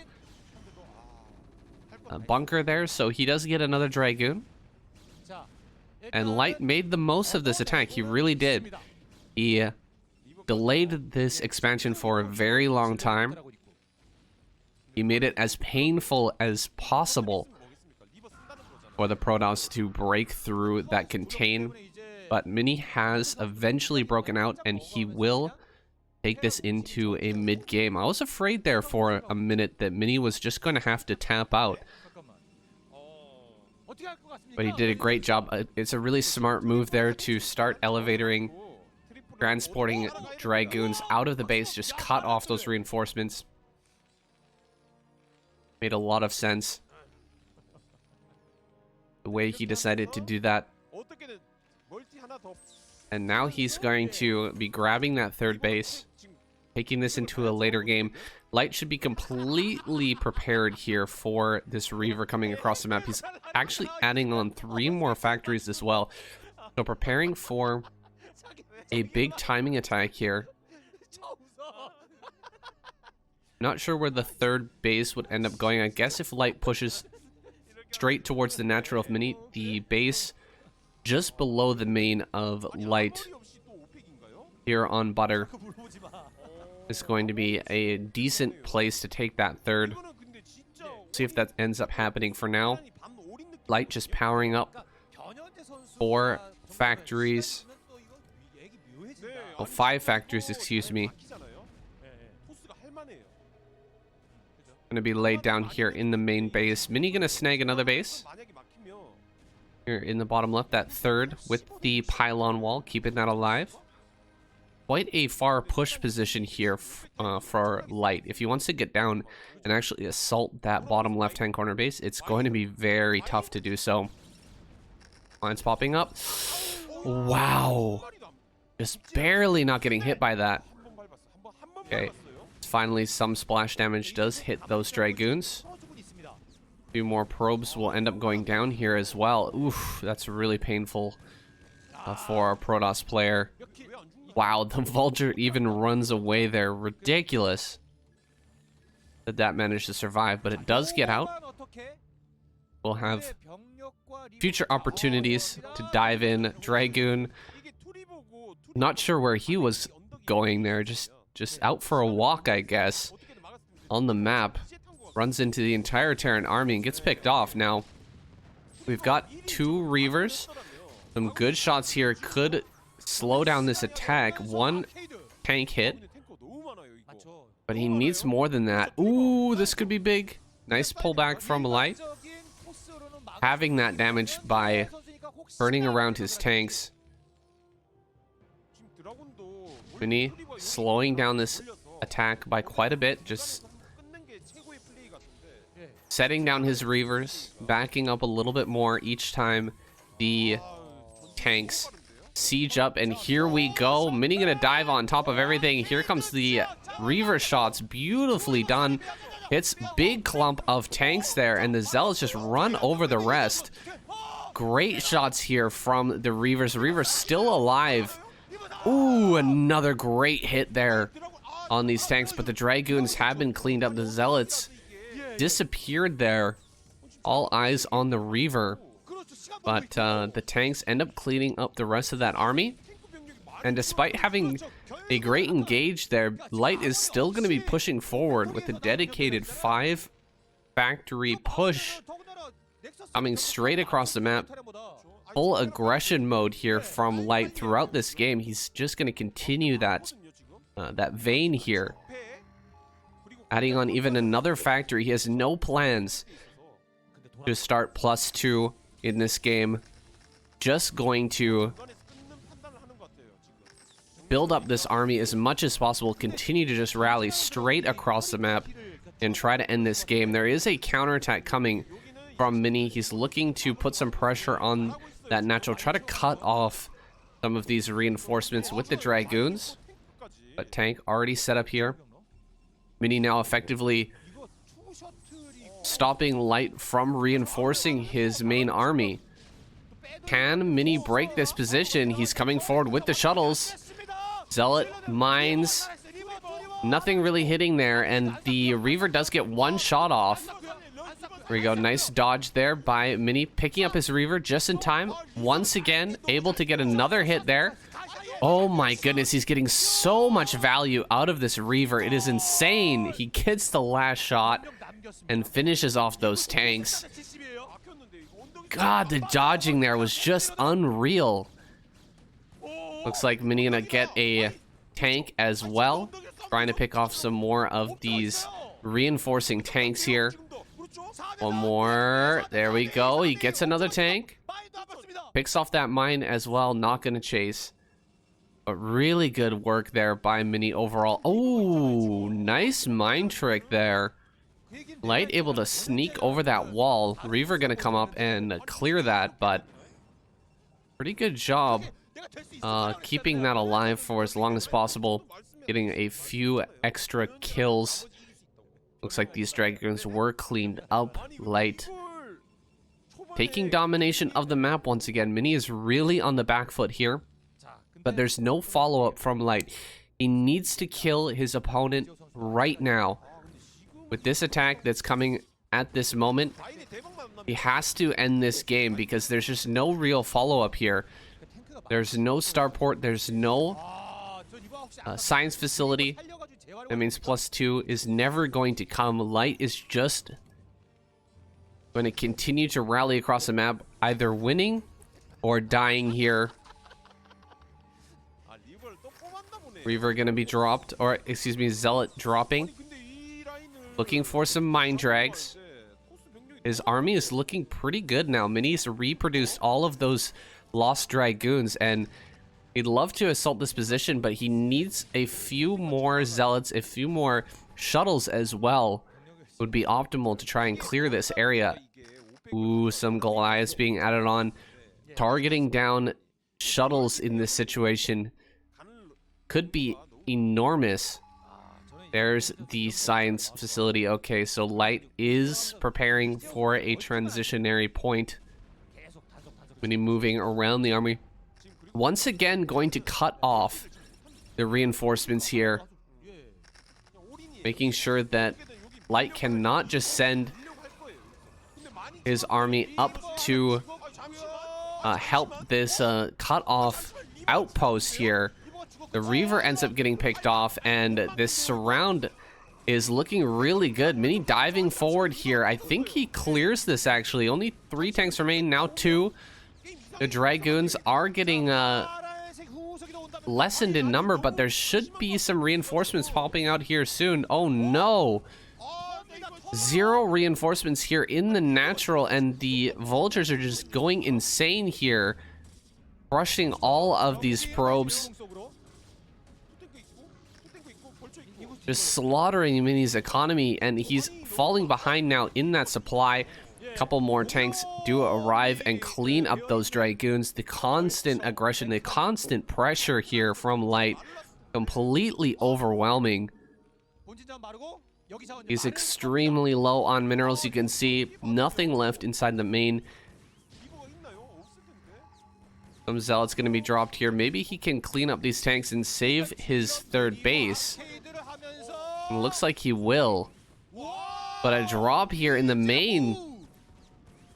bunker there, so he does get another Dragoon. And Light made the most of this attack. He really did. He delayed this expansion for a very long time. He made it as painful as possible for the Protoss to break through that contain. But Mini has eventually broken out, and he will take this into a mid-game. I was afraid there for a minute that Mini was just going to have to tap out. But he did a great job. It's a really smart move there to start elevating, transporting Dragoons out of the base, just cut off those reinforcements. Made a lot of sense. The way he decided to do that. And now he's going to be grabbing that third base, taking this into a later game. Light should be completely prepared here for this Reaver coming across the map. He's actually adding on 3 more factories as well. So preparing for a big timing attack here. Not sure where the third base would end up going. I guess if Light pushes straight towards the natural of Mini, the base just below the main of Light here on Butter is going to be a decent place to take that third. See if that ends up happening. For now, Light just powering up 4 factories. Oh, 5 factories, excuse me. Going to be laid down here in the main base. Mini going to snag another base. Here in the bottom left, that third with the pylon wall, keeping that alive. Quite a far push position here for Light. If he wants to get down and actually assault that bottom left-hand corner base, it's going to be very tough to do so. Lines popping up. Wow. Just barely not getting hit by that. Okay. Finally, some splash damage does hit those Dragoons. A few more probes will end up going down here as well. Oof, that's really painful for our Protoss player. Wow, the Vulture even runs away there. Ridiculous that that managed to survive, but it does get out. We'll have future opportunities to dive in. Dragoon, not sure where he was going there, just out for a walk, I guess, on the map. Runs into the entire Terran army and gets picked off. Now, we've got 2 Reavers. Some good shots here could slow down this attack. 1 tank hit, but he needs more than that. Ooh, this could be big. Nice pullback from Light. Having that damage by burning around his tanks. Mini slowing down this attack by quite a bit, just setting down his Reavers, backing up a little bit more each time the tanks siege up, and here we go. Mini gonna dive on top of everything. Here comes the Reaver shots, beautifully done. Hits big clump of tanks there, and the Zealots just run over the rest. Great shots here from the Reavers. Reavers still alive. Ooh, another great hit there on these tanks, but the Dragoons have been cleaned up. The Zealots disappeared there. All eyes on the Reaver. But the tanks end up cleaning up the rest of that army. And despite having a great engage there, Light is still going to be pushing forward with a dedicated 5 factory push coming straight across the map. Full aggression mode here from Light throughout this game. He's just going to continue that vein here. Adding on even another factory. He has no plans to start +2 in this game. Just going to build up this army as much as possible. Continue to just rally straight across the map and try to end this game. There is a counterattack coming from Mini. He's looking to put some pressure on that natural, try to cut off some of these reinforcements with the Dragoons. But tank already set up here. Mini now effectively stopping Light from reinforcing his main army. Can Mini break this position? He's coming forward with the shuttles. Zealot mines. Nothing really hitting there, and the Reaver does get 1 shot off. There we go. Nice dodge there by Mini, picking up his Reaver just in time. Once again, able to get another hit there. Oh my goodness, he's getting so much value out of this Reaver. It is insane. He gets the last shot and finishes off those tanks. God, the dodging there was just unreal. Looks like Mini gonna get a tank as well. Trying to pick off some more of these reinforcing tanks here. One more. There we go. He gets another tank. Picks off that mine as well. Not going to chase. But really good work there by Mini overall. Oh, nice mine trick there. Light able to sneak over that wall. Reaver going to come up and clear that, but pretty good job keeping that alive for as long as possible. Getting a few extra kills. Looks like these Dragoons were cleaned up. Light taking domination of the map once again. Mini is really on the back foot here, but there's no follow-up from Light. He needs to kill his opponent right now. With this attack that's coming at this moment, he has to end this game because there's just no real follow-up here. There's no starport, there's no science facility. That means +2 is never going to come. Light is just going to continue to rally across the map, either winning or dying here. Reaver going to be dropped, or excuse me, Zealot dropping. Looking for some mine drags. His army is looking pretty good now. Mini's reproduced all of those lost Dragoons, and he'd love to assault this position, but he needs a few more Zealots, a few more shuttles as well. Would be optimal to try and clear this area. Ooh, some Goliaths being added on. Targeting down shuttles in this situation could be enormous. There's the science facility. Okay, so Light is preparing for a transitionary point. When he's moving around the army. Once again, going to cut off the reinforcements here. Making sure that Light cannot just send his army up to help this cut off outpost here. The Reaver ends up getting picked off, and this surround is looking really good. Mini diving forward here. I think he clears this actually. Only 3 tanks remain, now 2. The Dragoons are getting lessened in number, but there should be some reinforcements popping out here soon. Oh no! 0 reinforcements here in the natural, and the vultures are just going insane here. Crushing all of these probes. Just slaughtering Mini's economy, and he's falling behind now in that supply. Couple more tanks do arrive and clean up those Dragoons. The constant aggression, the constant pressure here from Light, completely overwhelming. He's extremely low on minerals. You can see nothing left inside the main. Some Zealot's going to be dropped here. Maybe he can clean up these tanks and save his 3rd base. It looks like he will. But a drop here in the main.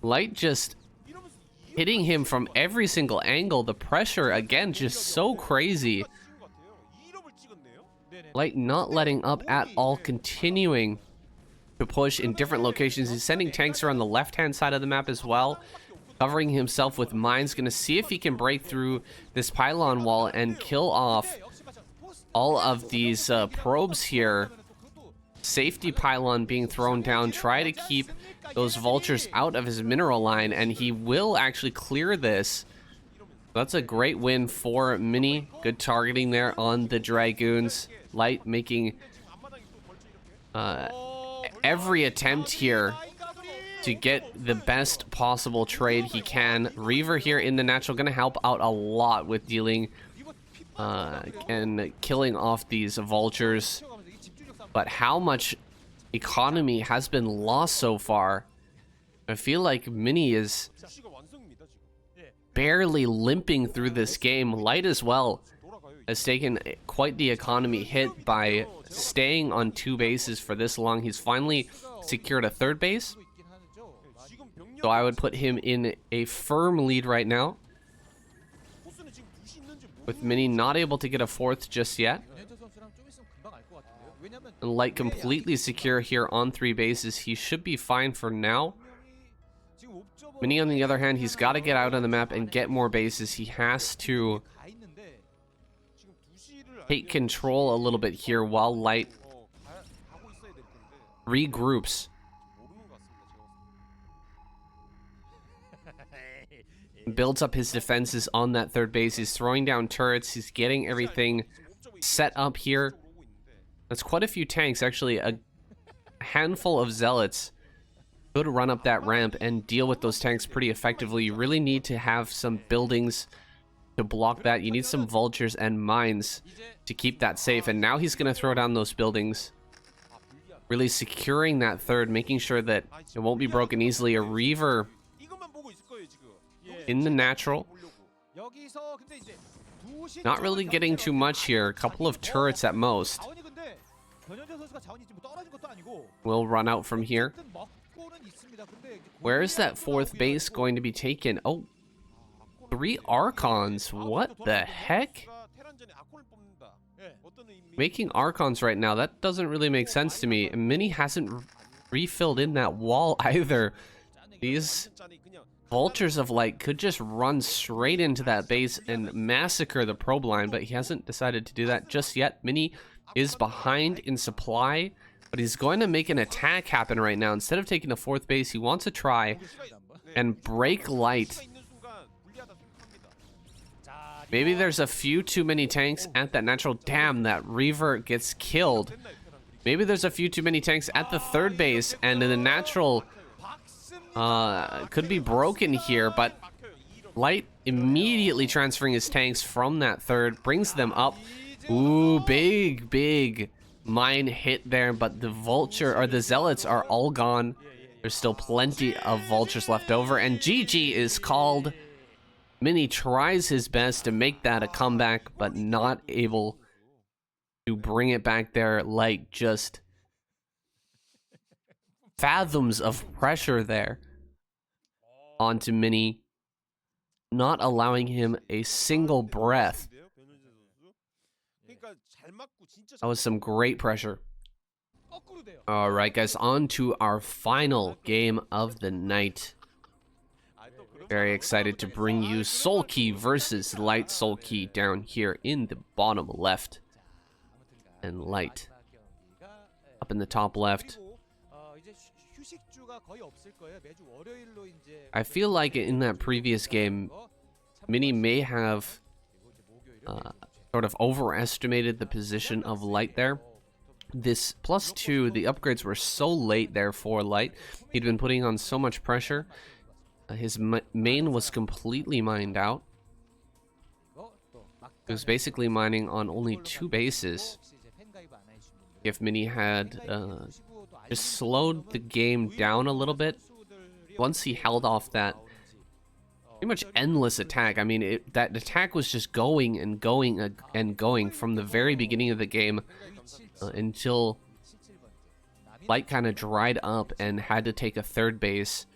Light just hitting him from every single angle. The pressure, again, just so crazy. Light not letting up at all, continuing to push in different locations. He's sending tanks around the left-hand side of the map as well. Covering himself with mines. Going to see if he can break through this pylon wall and kill off all of these probes here. Safety pylon being thrown down. Try to keep those vultures out of his mineral line, and he will actually clear this. That's a great win for Mini. Good targeting there on the Dragoons. Light making every attempt here to get the best possible trade he can. Reaver here in the natural going to help out a lot with dealing and killing off these vultures. But how much economy has been lost so far? I feel like Mini is barely limping through this game. Light as well has taken quite the economy hit by staying on 2 bases for this long. He's finally secured a 3rd base. So I would put him in a firm lead right now, with Mini not able to get a fourth just yet. And Light completely secure here on 3 bases. He should be fine for now. Mini, on the other hand, he's got to get out on the map and get more bases. He has to take control a little bit here while Light regroups. Builds up his defenses on that 3rd base. He's throwing down turrets. He's getting everything set up here. That's quite a few tanks, actually. A handful of zealots could run up that ramp and deal with those tanks pretty effectively. You really need to have some buildings to block that. You need some vultures and mines to keep that safe. And now he's going to throw down those buildings, really securing that 3rd, making sure that it won't be broken easily. A Reaver in the natural. Not really getting too much here. A couple of turrets at most. We'll run out from here. Where is that 4th base going to be taken? Oh, 3 Archons. What the heck? Making Archons right now, that doesn't really make sense to me. And Mini hasn't refilled in that wall either. These Vultures of Light could just run straight into that base and massacre the probe line, but he hasn't decided to do that just yet. Mini is behind in supply, but he's going to make an attack happen right now. Instead of taking the 4th base, he wants to try and break Light. Maybe there's a few too many tanks at that natural. Damn, that Reaver gets killed. Maybe there's a few too many tanks at the 3rd base, and in the natural could be broken here, but Light immediately transferring his tanks from that 3rd, brings them up. Ooh, big mine hit there, but the vulture or the zealots are all gone. There's still plenty of vultures left over, and GG is called. Mini tries his best to make that a comeback, but not able to bring it back there. Light just fathoms of pressure there onto Mini, not allowing him a single breath. That was some great pressure. All right, guys, on to our final game of the night. Very excited to bring you Sulky versus Light. Sulky down here in the bottom left, and Light up in the top left. I feel like in that previous game, Mini may have sort of overestimated the position of Light there. This +2, the upgrades were so late there for Light. He'd been putting on so much pressure. His main was completely mined out. He was basically mining on only 2 bases. If Mini had just slowed the game down a little bit, once he held off that pretty much endless attack. I mean, that attack was just going and going and going from the very beginning of the game until Light kind of dried up and had to take a 3rd base.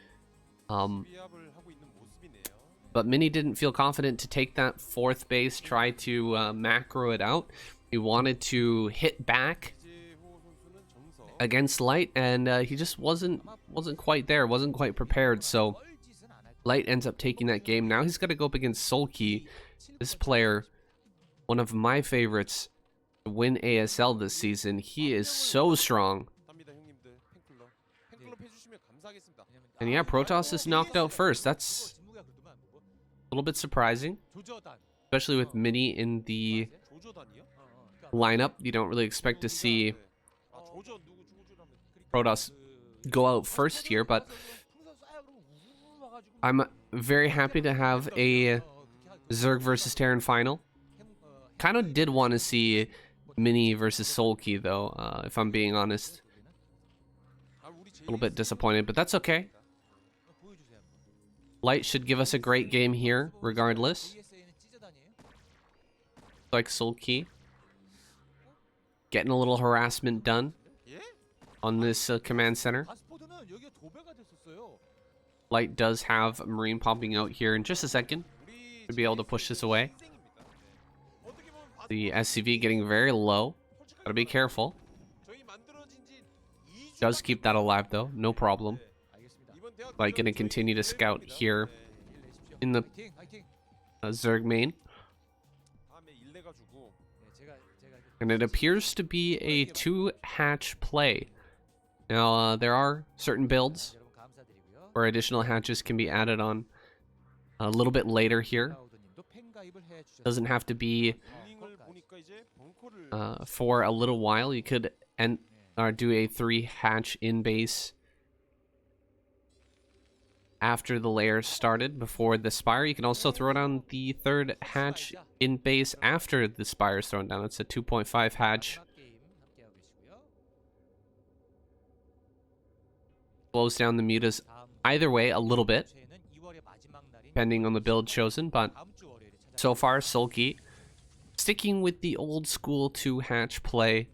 But Mini didn't feel confident to take that 4th base, try to macro it out. He wanted to hit back against Light, and he just wasn't quite there, wasn't quite prepared. So Light ends up taking that game. Now he's got to go up against Sulky, this player, one of my favorites to win ASL this season. He is so strong. And yeah, Protoss is knocked out first. That's a little bit surprising, especially with Mini in the lineup. You don't really expect to see Protoss go out first here, but I'm very happy to have a Zerg versus Terran final. Kind of did want to see Mini versus Sulky, though, if I'm being honest. A little bit disappointed, but that's okay. Light should give us a great game here, regardless. Like Sulky. Getting a little harassment done on this command center. Light does have a Marine popping out here in just a second to be able to push this away. The SCV getting very low. Gotta be careful. Does keep that alive though, no problem. Light gonna continue to scout here in the Zerg main. And it appears to be a 2-hatch play. Now, there are certain builds where additional hatches can be added on a little bit later here. Doesn't have to be for a little while. You could do a 3-hatch in base after the layer started before the spire. You can also throw down the 3rd hatch in base after the spire is thrown down. It's a 2.5 hatch. Slows down the mutas either way a little bit, depending on the build chosen, but so far Sulky sticking with the old school 2-hatch play.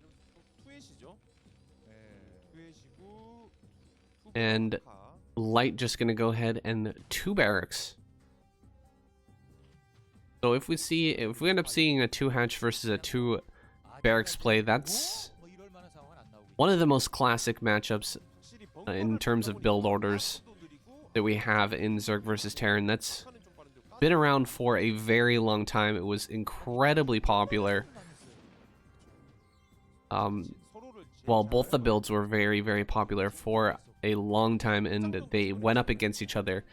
And Light just gonna go ahead and 2 barracks. So if we end up seeing a 2-hatch versus a 2 barracks play, that's one of the most classic matchups in terms of build orders that we have in Zerg versus Terran. That's been around for a very long time. It was incredibly popular. Well, both the builds were very, very popular for a long time, and they went up against each other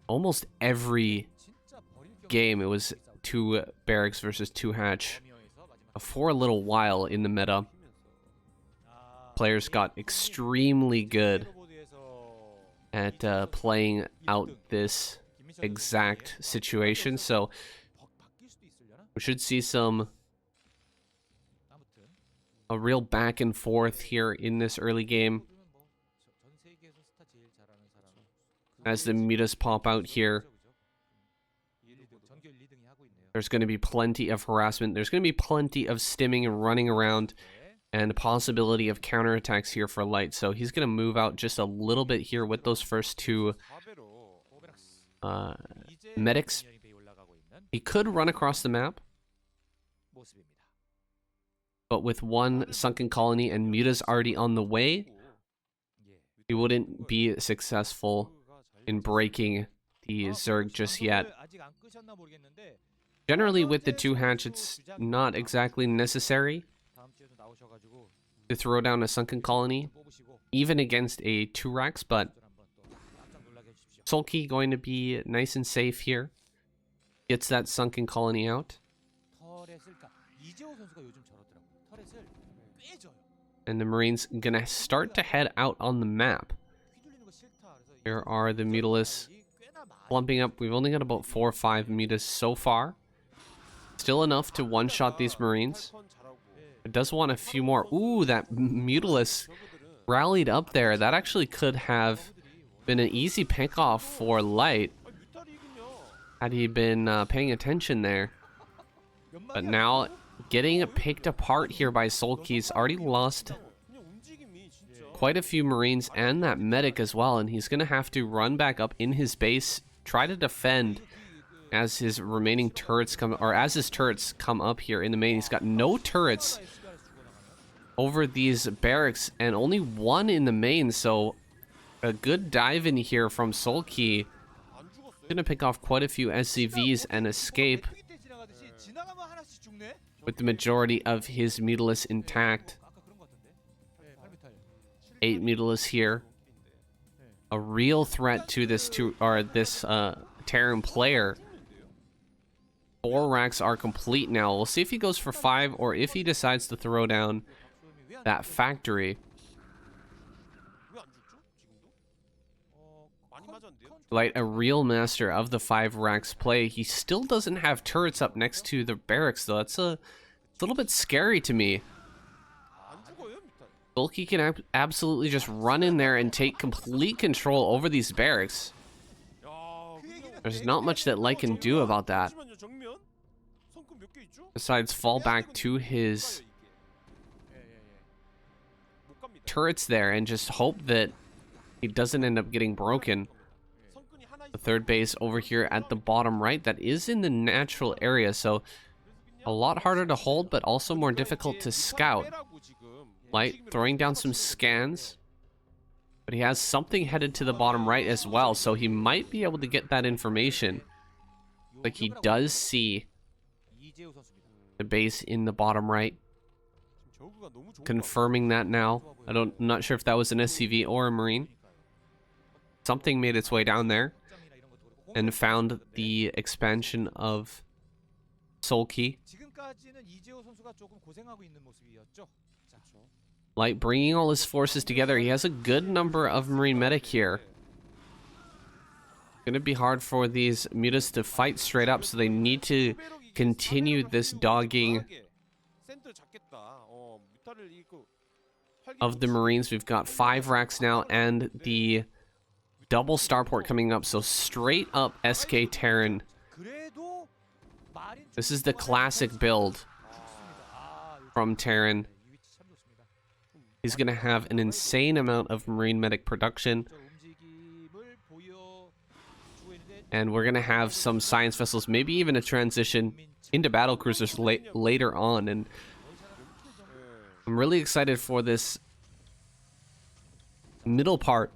almost every game. It was 2 barracks versus 2 hatch for a little while in the meta. Players got extremely good at playing out this exact situation, so we should see a real back and forth here in this early game as the mutas pop out here. There's going to be plenty of harassment. There's going to be plenty of stimming and running around, and the possibility of counterattacks here for Light. So he's going to move out just a little bit here with those first 2 medics. He could run across the map, but with 1 sunken colony and mutas already on the way, he wouldn't be successful in breaking the Zerg just yet. Generally with the 2 hatch, it's not exactly necessary to throw down a sunken colony, even against a 2 racks, but Sulky going to be nice and safe here. Gets that sunken colony out. And the Marines gonna start to head out on the map. Here are the Mutalisks clumping up. We've only got about 4 or 5 mutas so far. Still enough to one-shot these Marines. It does want a few more. Ooh, that Mutalisk rallied up there. That actually could have been an easy pick-off for Light had he been paying attention there. But now, getting picked apart here by Sulky's already lost quite a few Marines and that medic as well, and he's going to have to run back up in his base, try to defend as his remaining turrets come, or as his turrets come up here in the main. He's got no turrets over these barracks and only 1 in the main, so a good dive in here from Sulky. Gonna pick off quite a few SCVs and escape with the majority of his Mutalisks intact. 8 Mutalisks here. A real threat to this Terran player. 4 racks are complete now. We'll see if he goes for 5 or if he decides to throw down that factory. Light, a real master of the 5 racks play. He still doesn't have turrets up next to the barracks though. That's a little bit scary to me. Sulky can absolutely just run in there and take complete control over these barracks. There's not much that Light can do about that, besides fall back to his turrets there and just hope that he doesn't end up getting broken. The third base over here at the bottom right, that is in the natural area, so a lot harder to hold, but also more difficult to scout. Light throwing down some scans, but he has something headed to the bottom right as well, so he might be able to get that information. Like he does see the base in the bottom right. Confirming that now. I'm not sure if that was an SCV or a Marine. Something made its way down there and found the expansion of Solkey. Light bringing all his forces together. He has a good number of Marine medic here. Gonna be hard for these mutas to fight straight up, so they need to continue this dogging of the Marines. We've got 5 racks now and the double starport coming up, so straight up SK Terran. This is the classic build from Terran. He's gonna have an insane amount of Marine medic production. And we're gonna have some science vessels, maybe even a transition into battle cruisers later on. And I'm really excited for this middle part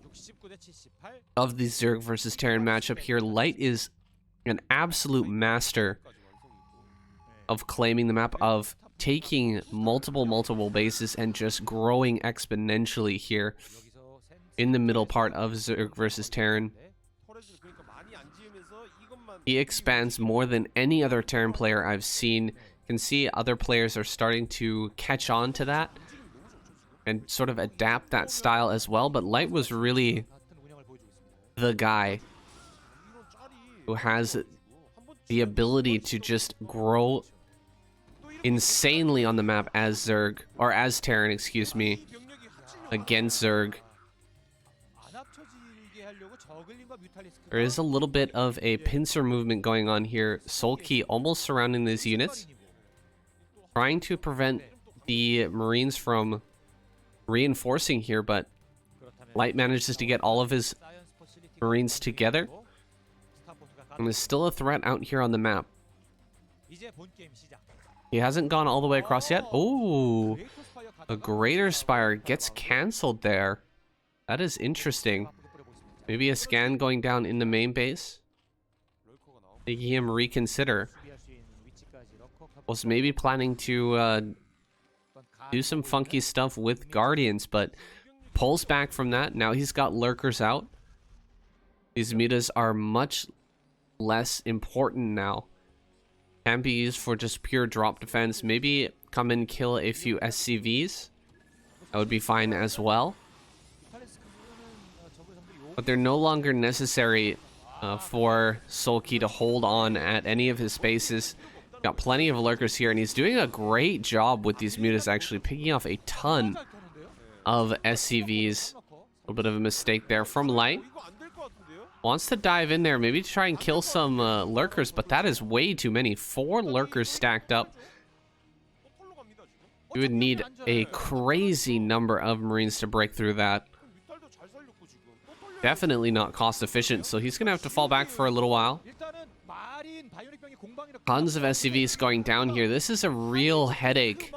of the Zerg versus Terran matchup here. Light is an absolute master of claiming the map, of taking multiple bases and just growing exponentially here in the middle part of Zerg versus Terran. He expands more than any other Terran player I've seen. You can see other players are starting to catch on to that and sort of adapt that style as well, but Light was really the guy who has the ability to just grow insanely on the map as Zerg, or as Terran, excuse me, against Zerg. There is a little bit of a pincer movement going on here. Solkey almost surrounding these units, trying to prevent the Marines from reinforcing here, but Light manages to get all of his Marines together, and there's still a threat out here on the map. He hasn't gone all the way across yet. Oh, a Greater Spire gets cancelled there. That is interesting. Maybe a scan going down in the main base, making him reconsider. Was maybe planning to do some funky stuff with Guardians, but pulls back from that. Now he's got lurkers out. These mutas are much less important now. Can be used for just pure drop defense. Maybe come and kill a few SCVs. That would be fine as well. But they're no longer necessary for Solkey to hold on at any of his spaces. Got plenty of lurkers here, and he's doing a great job with these mutas, actually picking off a ton of SCVs. A little bit of a mistake there from Light. Wants to dive in there, maybe try and kill some lurkers, but that is way too many. 4 lurkers stacked up. You would need a crazy number of Marines to break through that. Definitely not cost efficient, so he's gonna have to fall back for a little while. Tons of SCVs going down here. This is a real headache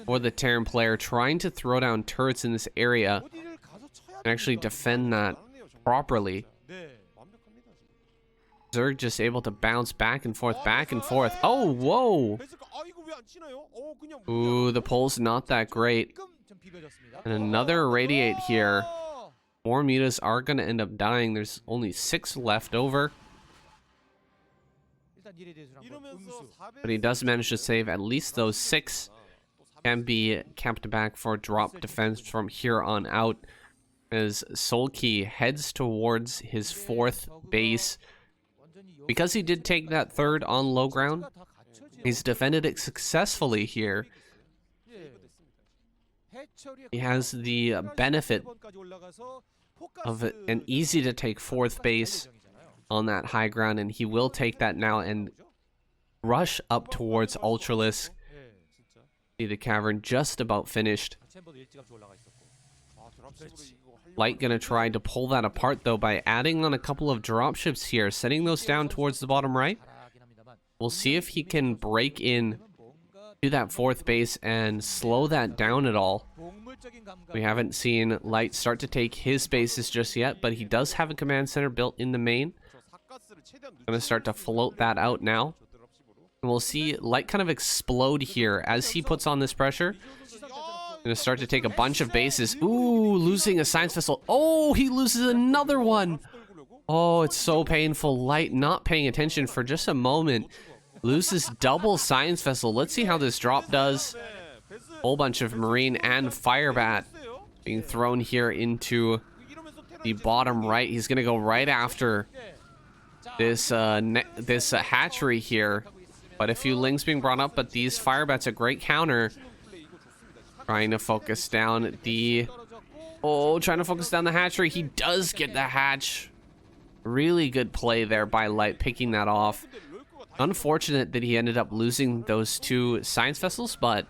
for the Terran player, trying to throw down turrets in this area and actually defend that properly. Zerg just able to bounce back and forth, back and forth. Oh, whoa! Ooh, the pull's not that great. And another irradiate here. 4 mutas are going to end up dying. There's only 6 left over. But he does manage to save at least those 6. Can be kept back for drop defense from here on out, as Solkey heads towards his 4th base. Because he did take that 3rd on low ground, he's defended it successfully here. He has the benefit of an easy to take 4th base on that high ground, and he will take that now and rush up towards Ultralisk. See the cavern just about finished. Light gonna try to pull that apart though by adding on a couple of dropships here, sending those down towards the bottom right. We'll see if he can break in to that fourth base and slow that down at all. We haven't seen Light start to take his bases just yet, but he does have a command center built in the main. Gonna start to float that out now. And we'll see Light kind of explode here as he puts on this pressure. Gonna start to take a bunch of bases. Ooh, losing a science vessel. Oh, he loses another one. Oh, it's so painful. Light not paying attention for just a moment. Loses double science vessel. Let's see how this drop does. Whole bunch of marine and fire bat being thrown here into the bottom right. He's gonna go right after this hatchery here. But a few lings being brought up, but these fire bats a great counter. Trying to focus down the... Oh, trying to focus down the hatchery. He does get the hatch. Really good play there by Light, picking that off. Unfortunate that he ended up losing those two science vessels, but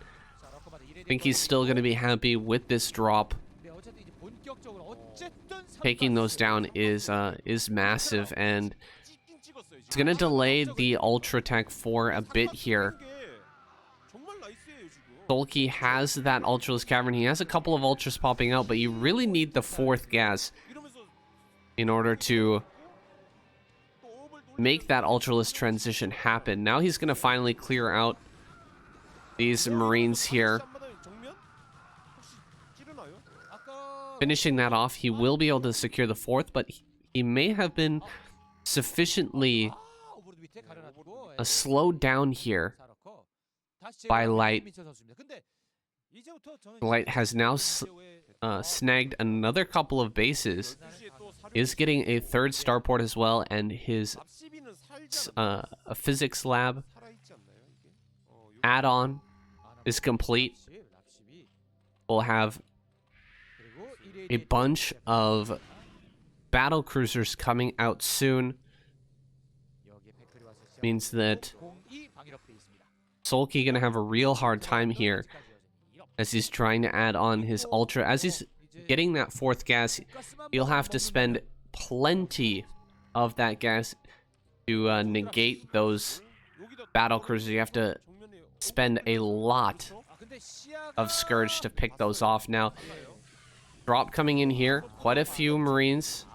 I think he's still going to be happy with this drop. Taking those down is massive, and it's going to delay the Ultra Tech for a bit here. Sulky has that Ultraless Cavern. He has a couple of Ultras popping out, but you really need the fourth gas in order to make that Ultraless transition happen. Now he's going to finally clear out these Marines here. Finishing that off, he will be able to secure the fourth, but he may have been sufficiently slowed down here by Light. Light has now snagged another couple of bases, is getting a third starport as well, and his a physics lab add-on is complete. We'll have a bunch of battle cruisers coming out soon. Means that Sulky gonna have a real hard time here as he's trying to add on his Ultra. As he's getting that fourth gas, he'll have to spend plenty of that gas to negate those battle cruisers. You have to spend a lot of Scourge to pick those off. Now, drop coming in here. Quite a few Marines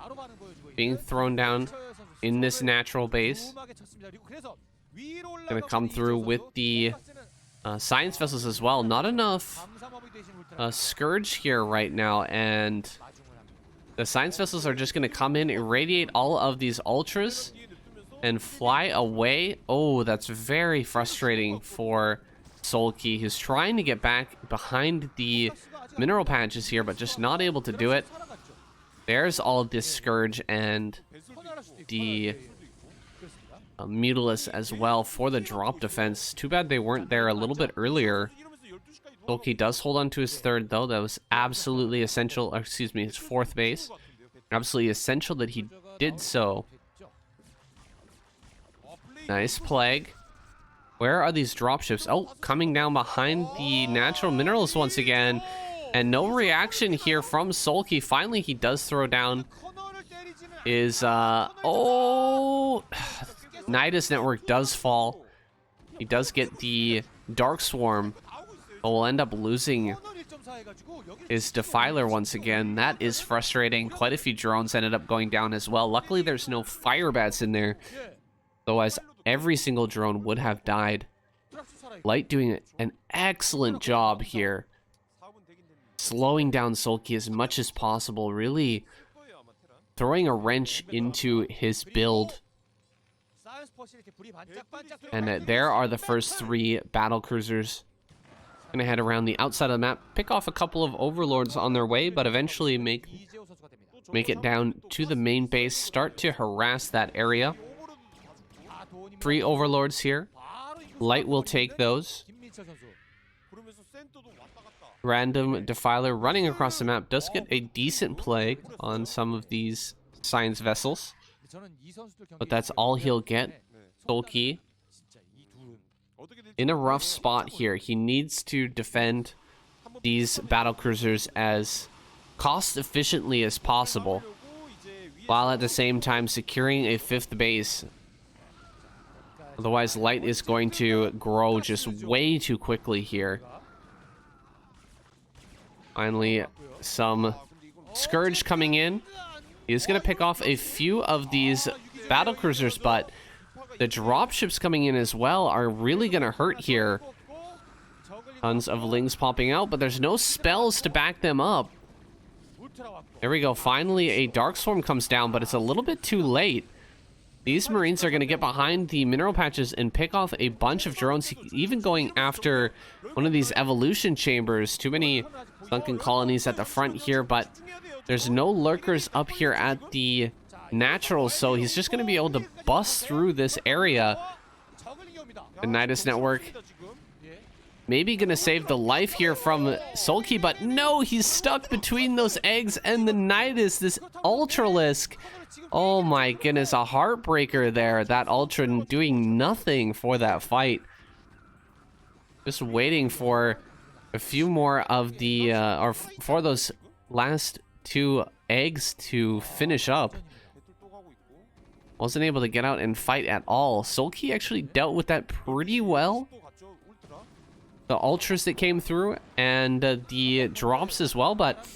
being thrown down in this natural base. Gonna come through with the science vessels as well. Not enough Scourge here right now, and the science vessels are just gonna come in, irradiate all of these Ultras, and fly away. Oh, that's very frustrating for Sulky. He's trying to get back behind the mineral patches here, but just not able to do it. There's all of this Scourge and the Mutalisk as well for the drop defense. Too bad they weren't there a little bit earlier. Sulky does hold on to his third, though. That was absolutely essential. Or, excuse me, his fourth base. Absolutely essential that he did so. Nice Plague. Where are these dropships? Oh, coming down behind the natural minerals once again. And no reaction here from Sulky. Finally, he does throw down his... Oh... Nidus Network does fall. He does get the Dark Swarm, but will end up losing his Defiler once again. That is frustrating. Quite a few drones ended up going down as well. Luckily, there's no fire bats in there. Otherwise, every single drone would have died. Light doing an excellent job here. Slowing down Sulky as much as possible. Really throwing a wrench into his build. And there are the first three battle cruisers. Gonna head around the outside of the map, pick off a couple of overlords on their way, but eventually make it down to the main base, start to harass that area. 3 overlords here. Light will take those. Random Defiler running across the map does get a decent plague on some of these science vessels, but that's all he'll get. Sulky in a rough spot here. He needs to defend these battle cruisers as cost efficiently as possible, while at the same time securing a 5th base. Otherwise, Light is going to grow just way too quickly here. Finally, some Scourge coming in. He's going to pick off a few of these battlecruisers, but the dropships coming in as well are really going to hurt here. Tons of Lings popping out, but there's no spells to back them up. There we go. Finally, a Darkstorm comes down, but it's a little bit too late. These Marines are going to get behind the mineral patches and pick off a bunch of drones, even going after one of these evolution chambers. Too many sunken colonies at the front here, but there's no lurkers up here at the natural, so he's just going to be able to bust through this area. The Nidus network maybe going to save the life here from Sulky, but no, he's stuck between those eggs and the Nidus, this Ultralisk. Oh my goodness, a heartbreaker there. That Ultra doing nothing for that fight. Just waiting for a few more of the, for those last 2 eggs to finish up. Wasn't able to get out and fight at all. Sulky actually dealt with that pretty well. The Ultras that came through and the drops as well, but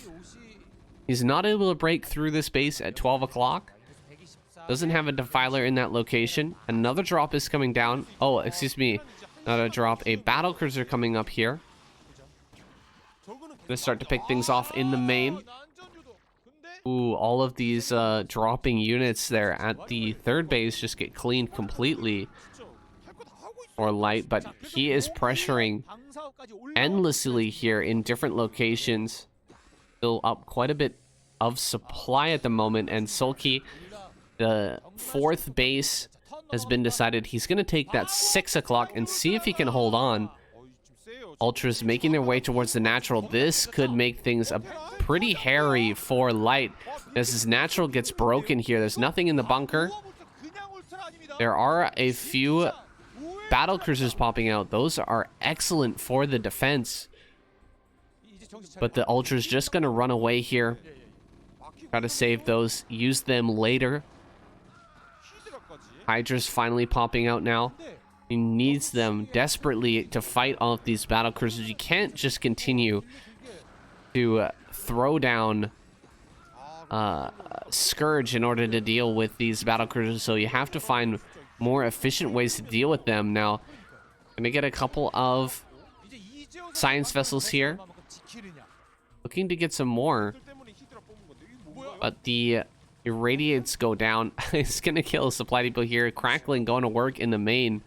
he's not able to break through this base at 12 o'clock. Doesn't have a Defiler in that location. Another drop is coming down. Oh, excuse me. Not a drop. A battlecruiser coming up here. Gonna start to pick things off in the main. Ooh, all of these dropping units there at the 3rd base just get cleaned completely. Or Light, but he is pressuring endlessly here in different locations. Still up quite a bit of supply at the moment, and Sulky, the 4th base, has been decided. He's going to take that 6 o'clock and see if he can hold on. Ultras making their way towards the natural. This could make things a pretty hairy for Light as his natural gets broken here. There's nothing in the bunker. There are a few battlecruisers popping out. Those are excellent for the defense. But the Ultra's just going to run away here. Try to save those. Use them later. Hydra's finally popping out now. He needs them desperately to fight off these battlecruisers. You can't just continue to throw down Scourge in order to deal with these battlecruisers. So you have to find more efficient ways to deal with them. Now, gonna get a couple of science vessels here. Looking to get some more. But the irradiates go down. It's gonna kill a supply depot here. Crackling going to work in the main.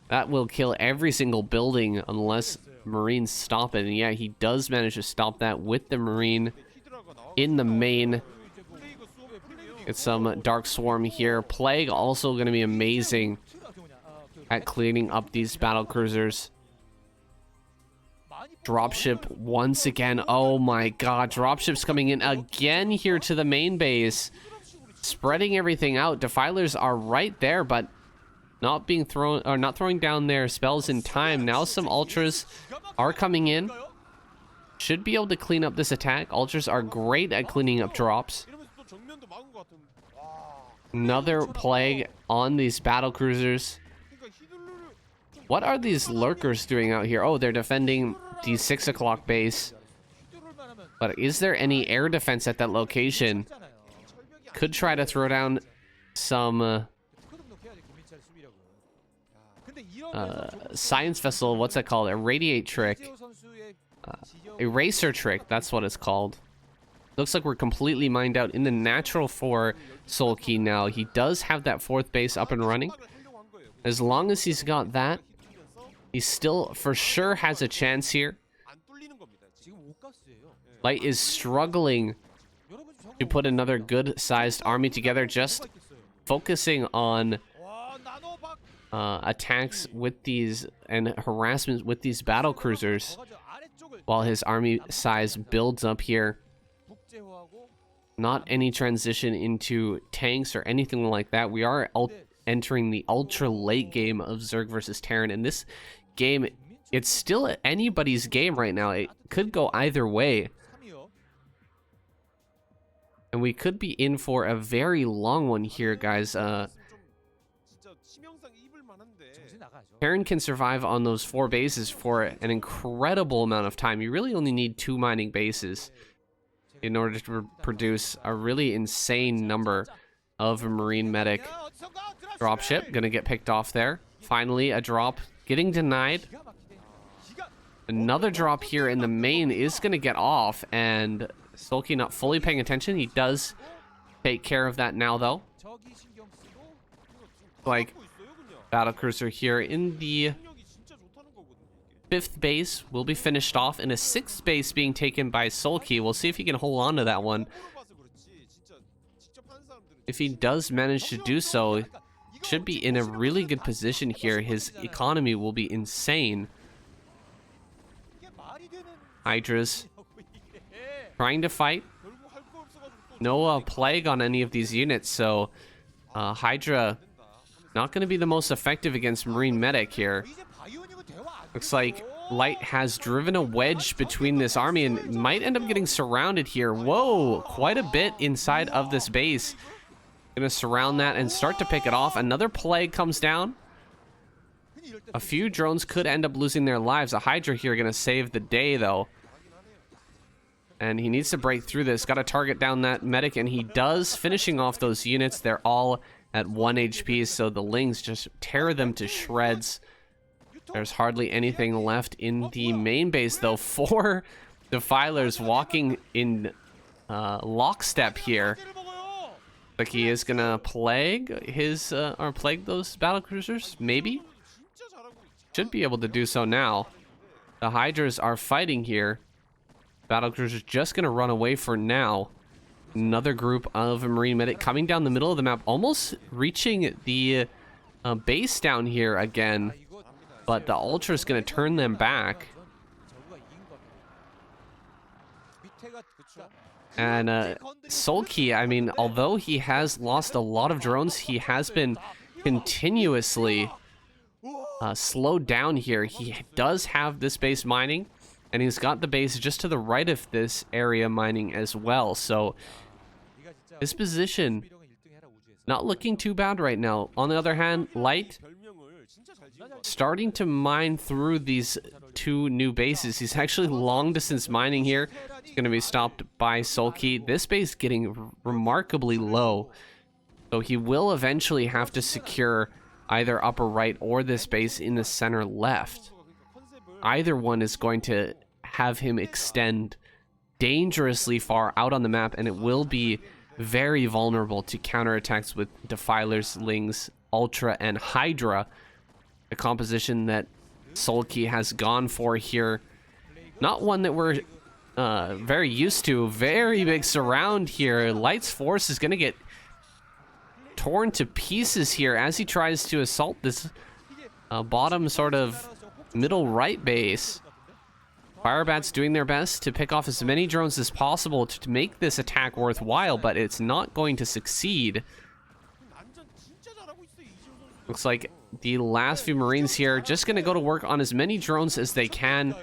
That will kill every single building unless Marines stop it. And yeah, he does manage to stop that with the Marine in the main. Get some Dark Swarm here. Plague also going to be amazing at cleaning up these battlecruisers. Dropship once again. Oh my god, dropships coming in again here to the main base. Spreading everything out. Defilers are right there, but not being thrown, or not throwing down their spells in time. Now some Ultras are coming in. Should be able to clean up this attack. Ultras are great at cleaning up drops. Another plague on these battlecruisers. What are these lurkers doing out here? Oh, they're defending the 6 o'clock base. But is there any air defense at that location? Could try to throw down some science vessel. What's that called? A radiate trick. Eraser trick. That's what it's called. Looks like we're completely mined out in the natural for Sulky now. He does have that 4th base up and running. As long as he's got that, he still for sure has a chance here. Light is struggling to put another good-sized army together, just focusing on attacks with these and harassment with these battle cruisers while his army size builds up here. Not any transition into tanks or anything like that. We are entering the ultra late game of Zerg versus Terran, and this game it's still anybody's game right now. It could go either way. And we could be in for a very long one here, guys. Karen can survive on those 4 bases for an incredible amount of time. You really only need 2 mining bases in order to produce a really insane number of Marine Medic. Dropship gonna get picked off there. Finally, a drop getting denied. Another drop here in the main is gonna get off, and Sulky not fully paying attention. He does take care of that now, though. Like, battlecruiser here in the 5th base will be finished off, and a 6th base being taken by Sulky. We'll see if he can hold on to that one. If he does manage to do so, should be in a really good position here. His economy will be insane. Hydras trying to fight. No plague on any of these units, so Hydra not going to be the most effective against Marine Medic here. Looks like Light has driven a wedge between this army and might end up getting surrounded here. Whoa, quite a bit inside of this base. Gonna surround that and start to pick it off. Another plague comes down. A few drones could end up losing their lives. A Hydra here gonna save the day, though. And he needs to break through this. Got to target down that medic, and he does, finishing off those units. They're all at 1 HP, so the Lings just tear them to shreds. There's hardly anything left in the main base, though. 4 Defilers walking in lockstep here. Like he is gonna plague his or plague those battlecruisers, maybe. Should be able to do so now. The Hydras are fighting here. Battlecruisers just gonna run away for now. Another group of Marine Medic coming down the middle of the map, almost reaching the base down here again. But the Ultra's gonna turn them back. And Sulky, I mean, although he has lost a lot of drones, he has been continuously slowed down here. He does have this base mining, and he's got the base just to the right of this area mining as well. So his position not looking too bad right now. On the other hand, Light starting to mine through these 2 new bases. He's actually long distance mining here. He's going to be stopped by Sulky. This base getting remarkably low, so he will eventually have to secure either upper right or this base in the center left. Either one is going to have him extend dangerously far out on the map, and it will be very vulnerable to counterattacks with Defilers, Lings, Ultra, and Hydra. A composition that Sulky has gone for here. Not one that we're very used to. Very big surround here. Light's force is going to get torn to pieces here as he tries to assault this bottom sort of middle right base. Firebats doing their best to pick off as many drones as possible to make this attack worthwhile, but it's not going to succeed. Looks like the last few Marines here just going to go to work on as many drones as they can.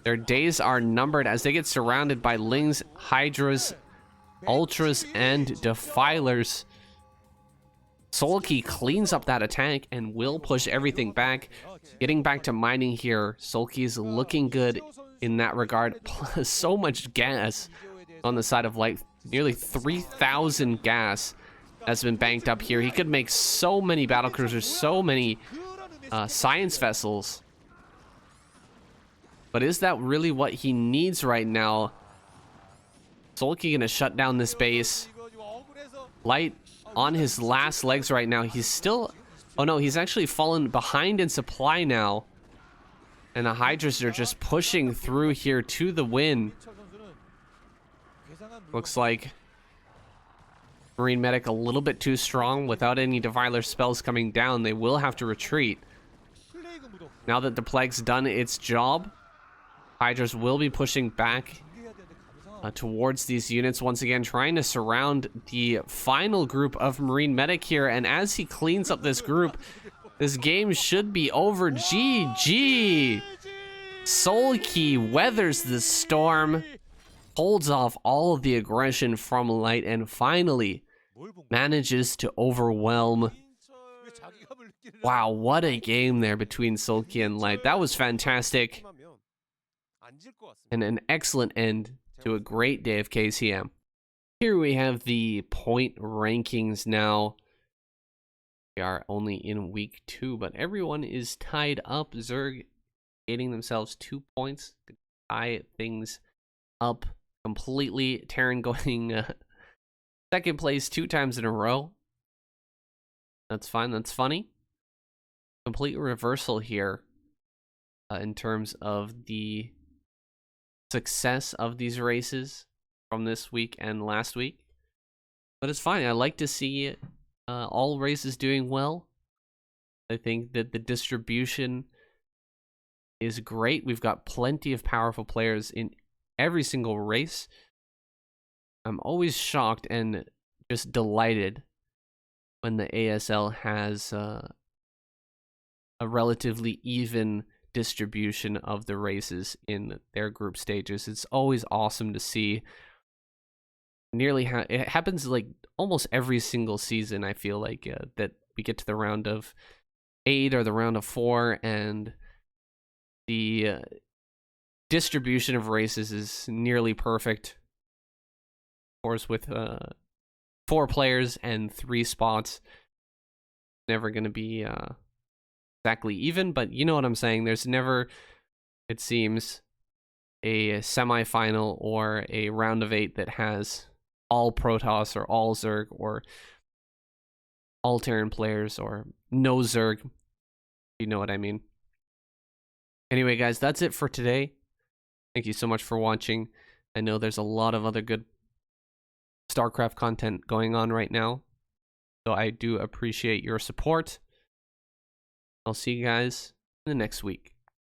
Their days are numbered as they get surrounded by Lings, Hydras, Ultras, and Defilers. Sulky cleans up that attack and will push everything back. Getting back to mining here, Sulky's looking good in that regard. Plus, so much gas on the side of Light. Nearly 3,000 gas has been banked up here. He could make so many battlecruisers, so many science vessels. But is that really what he needs right now? Sulky gonna shut down this base. Light on his last legs right now. He's still... Oh no, he's actually fallen behind in supply now. And the Hydras are just pushing through here to the win. Looks like Marine Medic a little bit too strong. Without any Defiler spells coming down, they will have to retreat. Now that the Plague's done its job, Hydras will be pushing back towards these units once again, trying to surround the final group of Marine Medic here. And as he cleans up this group, this game should be over. GG! Soulkey weathers the storm, holds off all of the aggression from Light, and finally manages to overwhelm. Wow, what a game there between Soulkey and Light. That was fantastic. And an excellent end to a great day of KCM. Here we have the point rankings now. We are only in week 2, but everyone is tied up. Zerg getting themselves 2 points to tie things up completely. Terran going second place 2 times in a row. That's fine. That's funny. Complete reversal here in terms of the success of these races from this week and last week. But it's fine. I like to see all races doing well. I think that the distribution is great. We've got plenty of powerful players in every single race. I'm always shocked and just delighted when the ASL has a relatively even distribution of the races in their group stages. It's always awesome to see. It happens like almost every single season. I feel like that we get to the round of 8 or the round of 4, and the distribution of races is nearly perfect. Of course, with 4 players and 3 spots, never going to be exactly even, but you know what I'm saying. There's never, it seems, a semifinal or a round of 8 that has all Protoss or all Zerg or all Terran players or no Zerg. You know what I mean. Anyway, guys, that's it for today. Thank you so much for watching. I know there's a lot of other good Starcraft content going on right now, so I do appreciate your support. I'll see you guys in the next week.